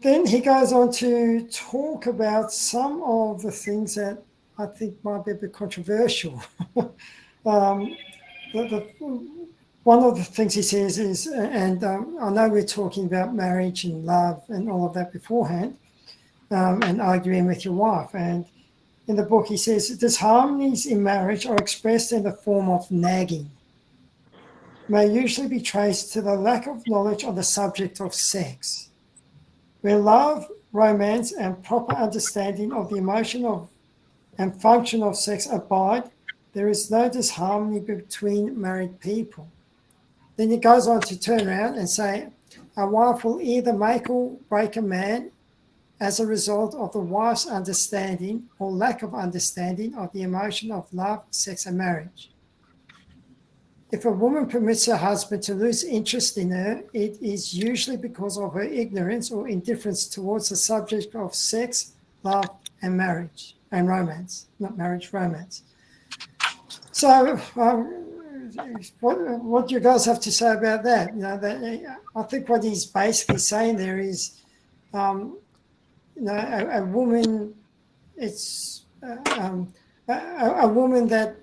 Speaker 3: Then he goes on to talk about some of the things that I think might be a bit controversial. One of the things he says is, and I know we're talking about marriage and love and all of that beforehand, and arguing with your wife. And in the book, he says, disharmonies in marriage are expressed in the form of nagging, may usually be traced to the lack of knowledge on the subject of sex. Where love, romance, and proper understanding of the emotion of and function of sex abide, there is no disharmony between married people. Then he goes on to turn around and say, a wife will either make or break a man as a result of the wife's understanding or lack of understanding of the emotion of love, sex, and marriage. If a woman permits her husband to lose interest in her, it is usually because of her ignorance or indifference towards the subject of sex, love, and marriage, and romance, not marriage, romance. So what do you guys have to say about that? You know, I think what he's basically saying there is, you know, a woman, it's a woman that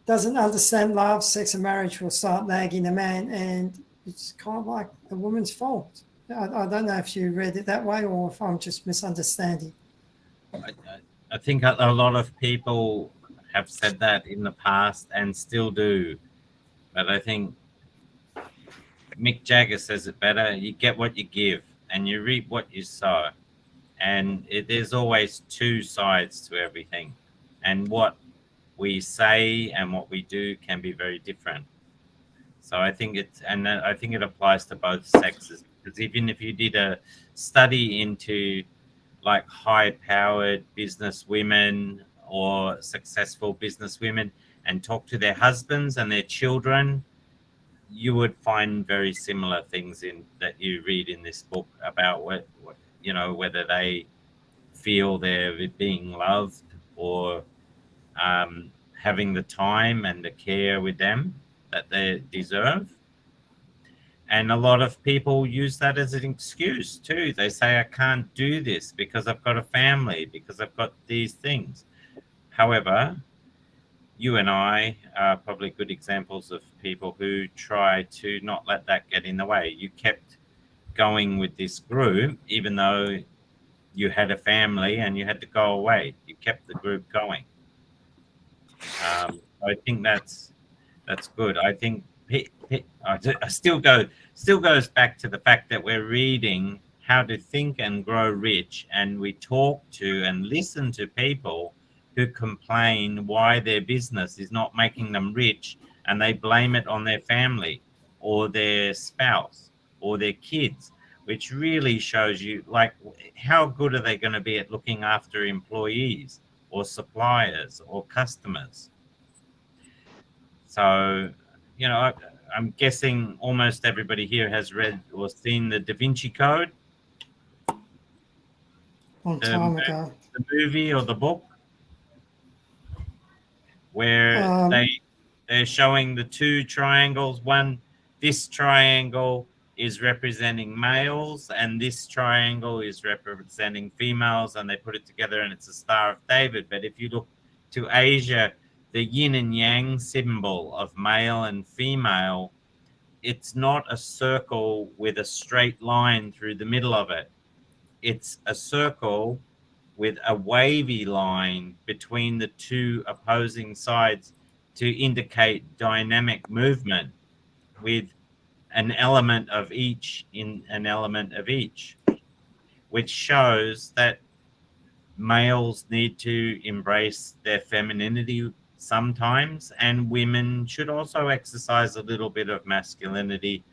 Speaker 3: doesn't understand love, sex, and marriage will start nagging a man, and it's kind of like the woman's fault. I don't know if you read it that way or if I'm just misunderstanding.
Speaker 2: I think a lot of people have said that in the past and still do, but I think Mick Jagger says it better. You get what you give and you reap what you sow, and there's always two sides to everything, and what we say and what we do can be very different. So I think I think it applies to both sexes, because even if you did a study into like high-powered business women or successful business women and talk to their husbands and their children, you would find very similar things in that you read in this book about what you know, whether they feel they're being loved or having the time and the care with them that they deserve. And a lot of people use that as an excuse too. They say, I can't do this because I've got a family, because I've got these things. However, you and I are probably good examples of people who try to not let that get in the way. You kept going with this group, even though you had a family and you had to go away. You kept the group going. I think that's good. I think I still goes back to the fact that we're reading how to think and grow rich, and we talk to and listen to people who complain why their business is not making them rich, and they blame it on their family or their spouse or their kids, which really shows you, like, how good are they going to be at looking after employees or suppliers or customers? So, I'm guessing almost everybody here has read or seen the Da Vinci Code,
Speaker 3: Long time ago.
Speaker 2: the movie or the book, where
Speaker 3: Um,
Speaker 2: they're showing the two triangles. This triangle is representing males, and this triangle is representing females, and they put it together, and it's a Star of David. But if you look to Asia, the yin and yang symbol of male and female, it's not a circle with a straight line through the middle of it. It's a circle with a wavy line between the two opposing sides to indicate dynamic movement, with an element of each in an element of each, which shows that males need to embrace their femininity sometimes, and women should also exercise a little bit of masculinity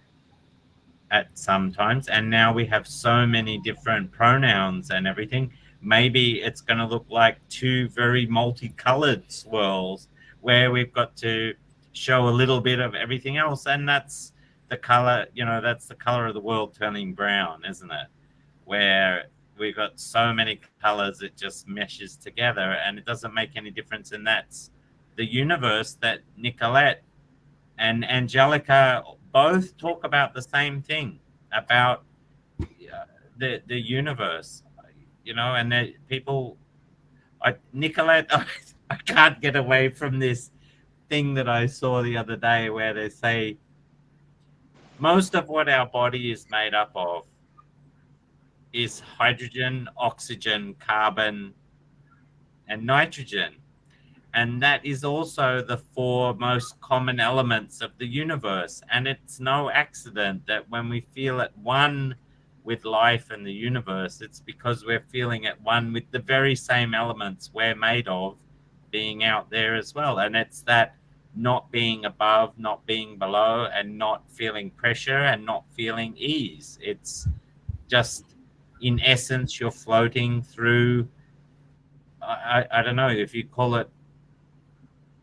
Speaker 2: at sometimes. And now we have so many different pronouns and everything. Maybe it's going to look like two very multicolored swirls where we've got to show a little bit of everything else, and that's the color, that's the color of the world turning brown, isn't it? Where we've got so many colors, it just meshes together, and it doesn't make any difference. And that's the universe that Nicolette and Angelica both talk about, the same thing about the universe, and that people, Nicolette, I can't get away from this thing that I saw the other day where they say most of what our body is made up of is hydrogen, oxygen, carbon, and nitrogen. And that is also the four most common elements of the universe. And it's no accident that when we feel at one with life and the universe, it's because we're feeling at one with the very same elements we're made of being out there as well. And it's that not being above, not being below, and not feeling pressure and not feeling ease. It's just, in essence, you're floating through, I don't know if you call it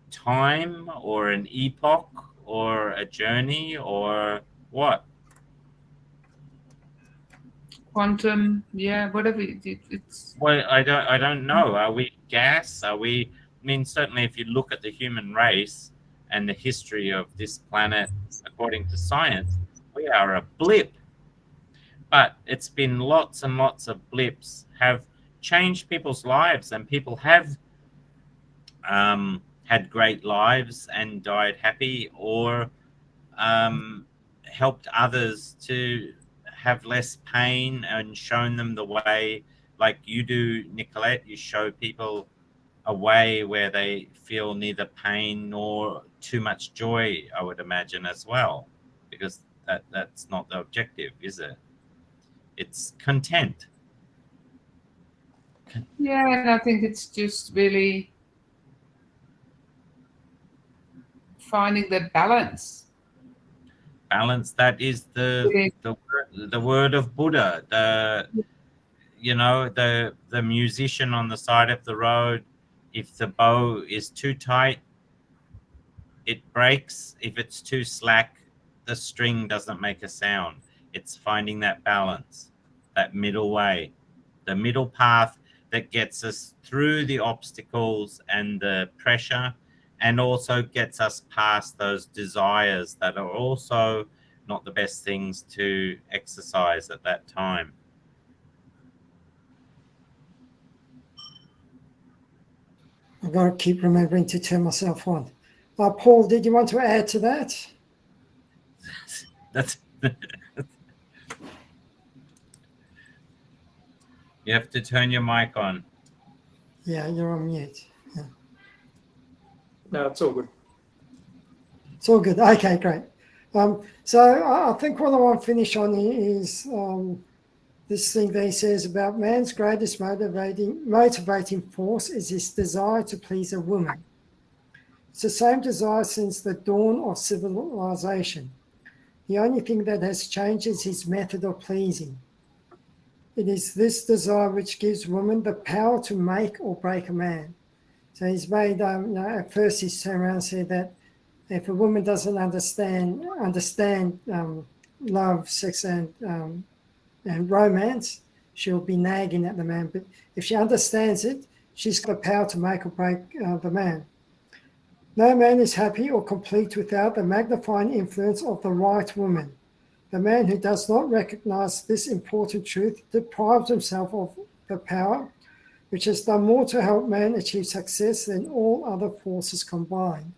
Speaker 2: time or an epoch or a journey or what.
Speaker 5: Quantum, yeah, whatever it's.
Speaker 2: Well, I don't know. Are we gas? Are we? I mean, certainly, if you look at the human race and the history of this planet, according to science, we are a blip. But it's been lots and lots of blips have changed people's lives, and people have had great lives and died happy, or helped others to have less pain and shown them the way, like you do, Nicolette. You show people a way where they feel neither pain nor too much joy, I would imagine, as well, because that's not the objective, is it? It's content.
Speaker 5: Yeah, and I think it's just really finding the balance.
Speaker 2: Balance, that is the word of Buddha. The musician on the side of the road, if the bow is too tight, it breaks. If it's too slack, the string doesn't make a sound. It's finding that balance, that middle way, the middle path that gets us through the obstacles and the pressure, and also gets us past those desires that are also not the best things to exercise at that time.
Speaker 3: I've got to keep remembering to turn myself on. Paul, did you want to add to that?
Speaker 2: That's you have to turn your mic on.
Speaker 3: Yeah, you're on mute. Yeah.
Speaker 6: No, it's all good.
Speaker 3: It's all good. Okay, great. So I think what I want to finish on is this thing that he says about man's greatest motivating force is his desire to please a woman. It's the same desire since the dawn of civilization. The only thing that has changed is his method of pleasing. It is this desire which gives women the power to make or break a man. So he's made, at first he's turned around and said that if a woman doesn't understand love, sex, and romance, she'll be nagging at the man. But if she understands it, she's got the power to make or break the man. No man is happy or complete without the magnifying influence of the right woman. The man who does not recognize this important truth deprives himself of the power, which has done more to help man achieve success than all other forces combined.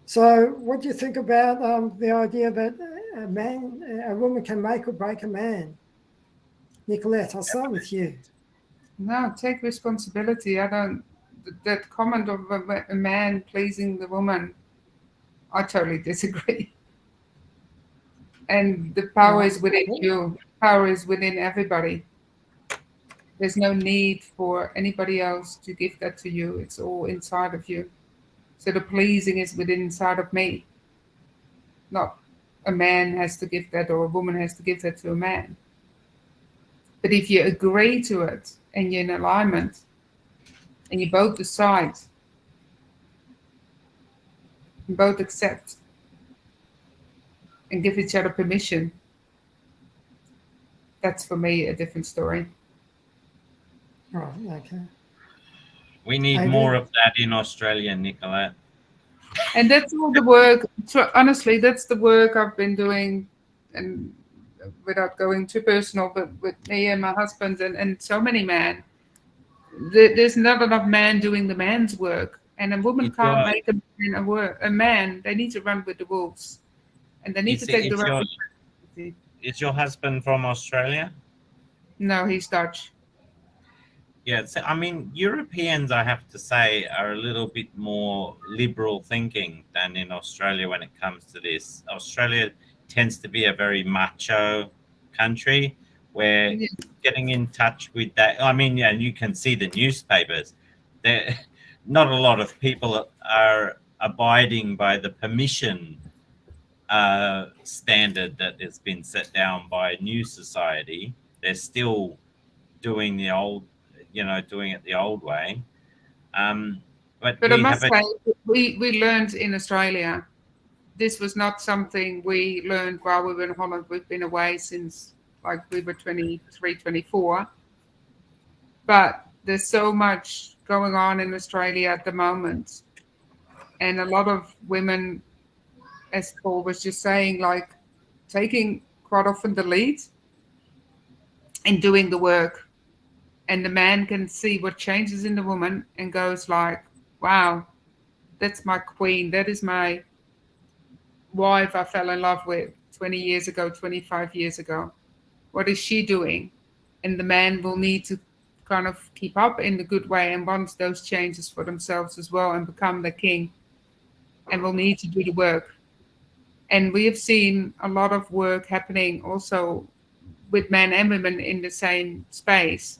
Speaker 3: So what do you think about the idea that a woman can make or break a man? Nicolette, I'll start with you.
Speaker 5: No, take responsibility. That comment of a man pleasing the woman, I totally disagree. And the power is within you. Power is within everybody. There's no need for anybody else to give that to you. It's all inside of you. So the pleasing is within inside of me. Not a man has to give that or a woman has to give that to a man. But if you agree to it and you're in alignment and you both decide, you both accept and give each other permission, that's for me a different story.
Speaker 3: Right, okay.
Speaker 2: We need more of that in Australia, Nicolette.
Speaker 5: And that's all the work. So honestly, that's the work I've been doing, and without going too personal, but with me and my husband and so many men. There's not enough man doing the man's work, and a woman can't make a man. They need to run with the wolves, and they need to take the responsibility.
Speaker 2: Is your husband from Australia?
Speaker 5: No, he's Dutch.
Speaker 2: Yeah, so, I mean, Europeans, I have to say, are a little bit more liberal thinking than in Australia when it comes to this. Australia tends to be a very macho country where getting in touch with that, I mean, yeah, you can see the newspapers. Not a lot of people are abiding by the permission standard that has been set down by New Society. They're still doing the old, doing it the old way. But
Speaker 5: I must say, we learned in Australia, this was not something we learned while we were in Holland. We've been away since we were 23, 24. But there's so much going on in Australia at the moment. And a lot of women, as Paul was just saying, taking quite often the lead and doing the work. And the man can see what changes in the woman and goes like, wow, that's my queen. That is my wife I fell in love with 20 years ago, 25 years ago. What is she doing? And the man will need to kind of keep up in the good way and want those changes for themselves as well and become the king, and will need to do the work. And we have seen a lot of work happening also with men and women in the same space.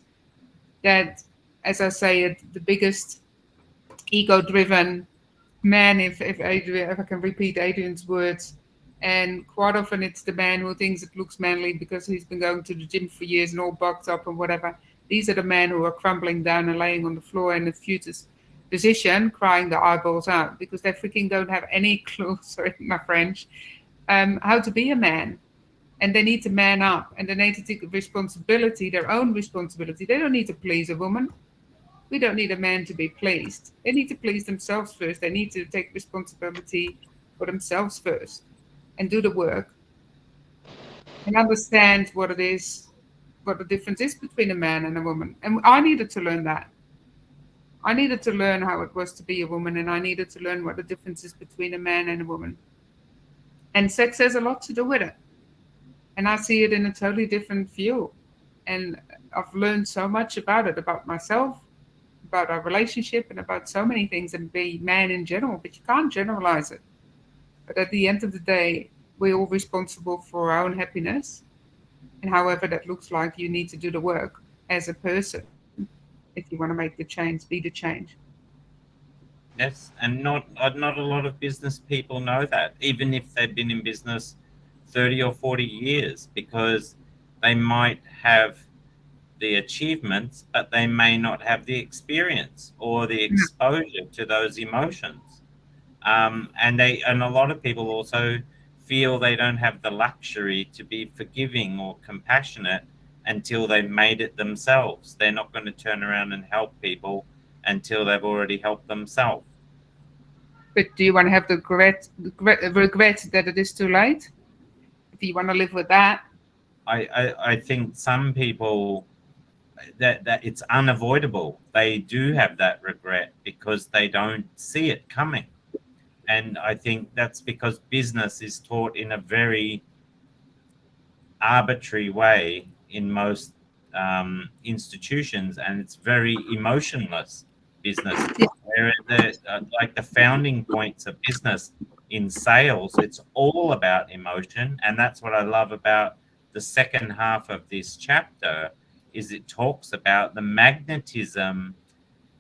Speaker 5: That, as I say, the biggest ego-driven man, if I can repeat Adrian's words, and quite often it's the man who thinks it looks manly because he's been going to the gym for years and all bulked up and whatever. These are the men who are crumbling down and laying on the floor in the futures position, crying their eyeballs out because they freaking don't have any clue, sorry my French, how to be a man. And they need to man up, and they need to take responsibility, their own responsibility. They don't need to please a woman. We don't need a man to be pleased. They need to please themselves first. They need to take responsibility for themselves first and do the work and understand what it is, what the difference is between a man and a woman. And I needed to learn that. I needed to learn how it was to be a woman, and I needed to learn what the difference is between a man and a woman. And sex has a lot to do with it. And I see it in a totally different view. And I've learned so much about it, about myself, about our relationship, and about so many things, and be man in general. But you can't generalize it. But at the end of the day, we're all responsible for our own happiness. And however that looks like, you need to do the work as a person if you want to make the change, be the change.
Speaker 2: Yes, and not a lot of business people know that, even if they've been in business 30 or 40 years, because they might have the achievements, but they may not have the experience or the exposure to those emotions. And a lot of people also feel they don't have the luxury to be forgiving or compassionate until they've made it themselves. They're not going to turn around and help people until they've already helped themselves.
Speaker 5: But do you want to have the regret that it is too late? If you want to live with that?
Speaker 2: I think some people, that it's unavoidable. They do have that regret because they don't see it coming. And I think that's because business is taught in a very arbitrary way in most institutions, and it's very emotionless business.
Speaker 5: Yeah.
Speaker 2: Where like the founding points of business in sales, it's all about emotion, and that's what I love about the second half of this chapter. Is it talks about the magnetism,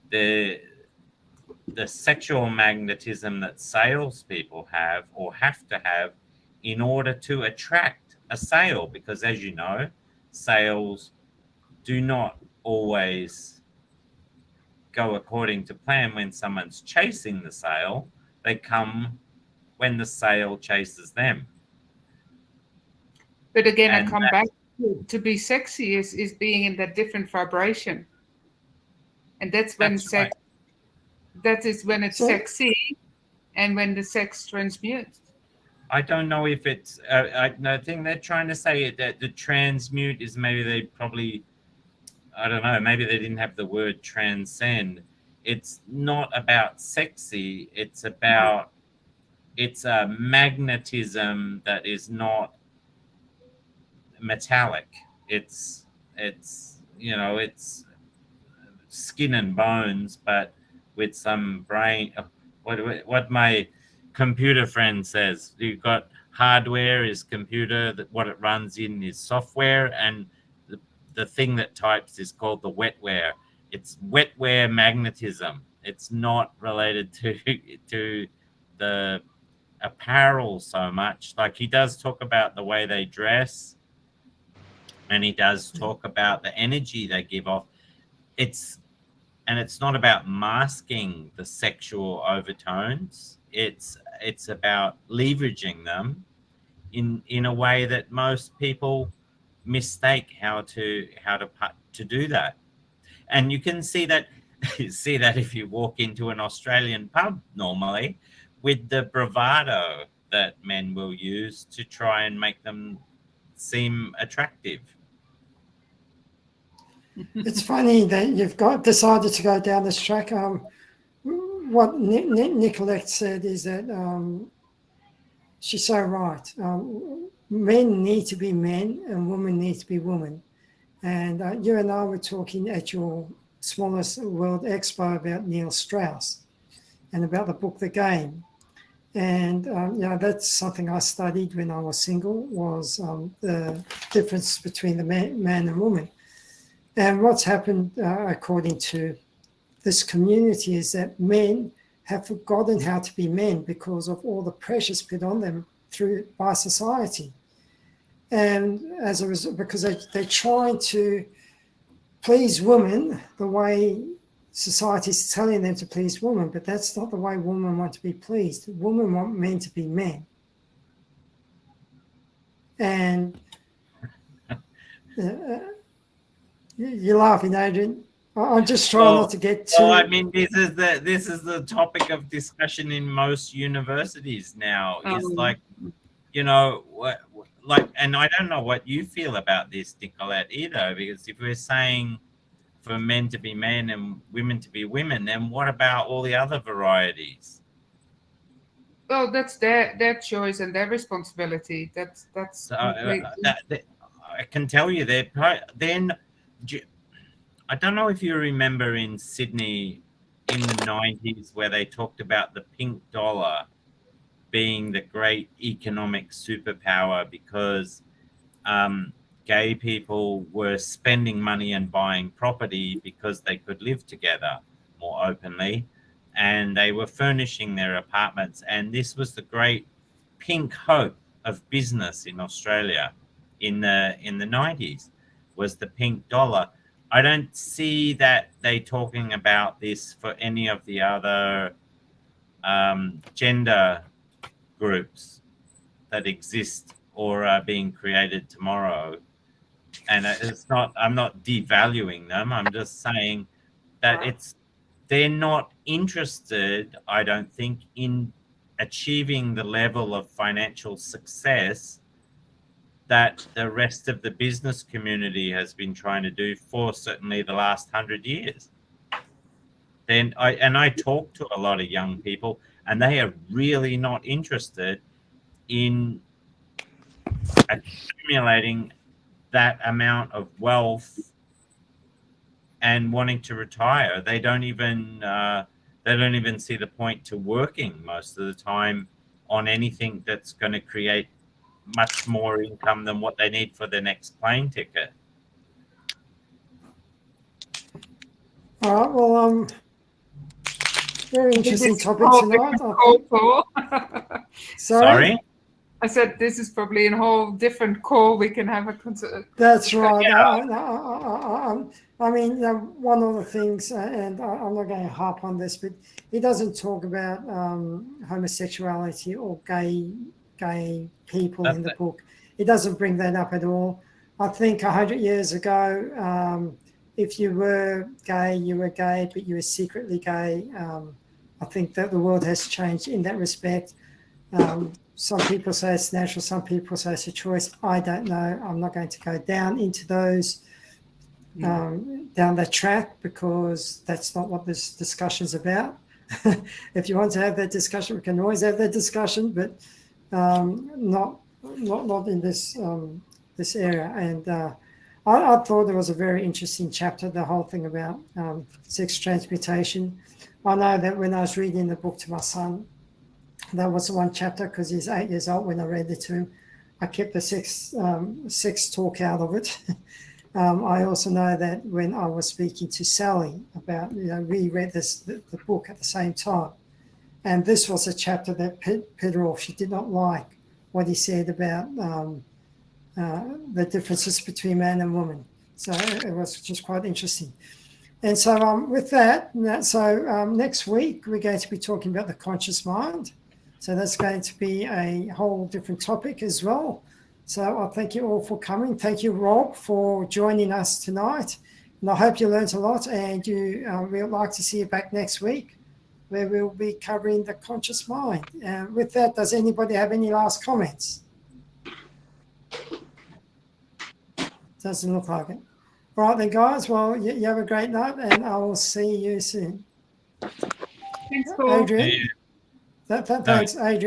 Speaker 2: the sexual magnetism that salespeople have or have to have in order to attract a sale, because as you know, sales do not always go according to plan when someone's chasing the sale. They come when the sale chases them.
Speaker 5: But again,
Speaker 2: And
Speaker 5: I come back to be sexy is being in that different vibration. And that's when
Speaker 2: That's
Speaker 5: sex, that is when it's
Speaker 3: So-
Speaker 5: sexy and when the sex transmutes.
Speaker 2: I don't know if it's. I think they're trying to say that the transmute is maybe they probably. I don't know. Maybe they didn't have the word transcend. It's not about sexy. It's about. It's a magnetism that is not metallic. It's it's skin and bones, but with some brain. What my computer friend says, you've got hardware is computer, that what it runs in is software, and the thing that types is called the wetware. It's wetware magnetism. It's not related to the apparel so much. Like, he does talk about the way they dress, and he does talk about the energy they give off. It's not about masking the sexual overtones. It's about leveraging them in a way that most people mistake how to do that. And you can see that if you walk into an Australian pub normally, with the bravado that men will use to try and make them seem attractive.
Speaker 3: It's funny that you've decided to go down this track. What Nicolette said is that she's so right. Men need to be men and women need to be women. And you and I were talking at your Smallest World Expo about Neil Strauss and about the book The Game. And that's something I studied when I was single, was the difference between the man and woman. And what's happened, according to this community, is that men have forgotten how to be men because of all the pressures put on them by society. And as a result, because they're trying to please women the way society is telling them to please women, but that's not the way women want to be pleased. Women want men to be men. And you're laughing, Adrian. I'm just trying not to get too.
Speaker 2: Well, I mean, this is the topic of discussion in most universities now. Is like, and I don't know what you feel about this, Nicolette, either. Because if we're saying for men to be men and women to be women, then what about all the other varieties?
Speaker 5: Well, that's their choice and their responsibility. That's
Speaker 2: So, I can tell you then. I don't know if you remember in Sydney in the 90s where they talked about the pink dollar being the great economic superpower because gay people were spending money and buying property because they could live together more openly, and they were furnishing their apartments. And this was the great pink hope of business in Australia in the 90s, was the pink dollar. I don't see that they talking about this for any of the other gender groups that exist or are being created tomorrow. And it's not, I'm not devaluing them. I'm just saying that they're not interested, I don't think, in achieving the level of financial success that the rest of the business community has been trying to do for certainly the last 100 years. Then I talk to a lot of young people, and they are really not interested in accumulating that amount of wealth and wanting to retire. They don't even see the point to working most of the time on anything that's going to create much more income than what they need for their next plane ticket.
Speaker 3: All right, well, very interesting topic tonight.
Speaker 2: Sorry?
Speaker 3: I
Speaker 5: said this is probably a whole different call we can have a
Speaker 3: That's right.
Speaker 2: Yeah.
Speaker 3: I mean, one of the things, and I'm not going to harp on this, but he doesn't talk about homosexuality or gay people in the book. He doesn't bring that up at all. I think 100 years ago, if you were gay, you were gay, but you were secretly gay. I think that the world has changed in that respect. Some people say it's natural, some people say it's a choice. I don't know. I'm not going to go down into those, down that track, because that's not what this discussion's about. If you want to have that discussion, we can always have that discussion, but not in this this area. And I thought it was a very interesting chapter, the whole thing about sex transmutation. I know that when I was reading the book to my son, that was one chapter, because he's 8 years old when I read it to him. I kept the sex talk out of it. I also know that when I was speaking to Sally about, we read the book at the same time. And this was a chapter that put her off. She did not like what he said about the differences between man and woman. So it was just quite interesting. And so with that, next week, we're going to be talking about the conscious mind. So that's going to be a whole different topic as well. So I thank you all for coming. Thank you, Rob, for joining us tonight. And I hope you learned a lot, and we'd like to see you back next week, where we'll be covering the conscious mind. With that, does anybody have any last comments? Doesn't look like it. All right then, guys. Well, you have a great night, and I will see you soon.
Speaker 5: Thanks, Paul.
Speaker 3: Adrian. Thanks, Adrian.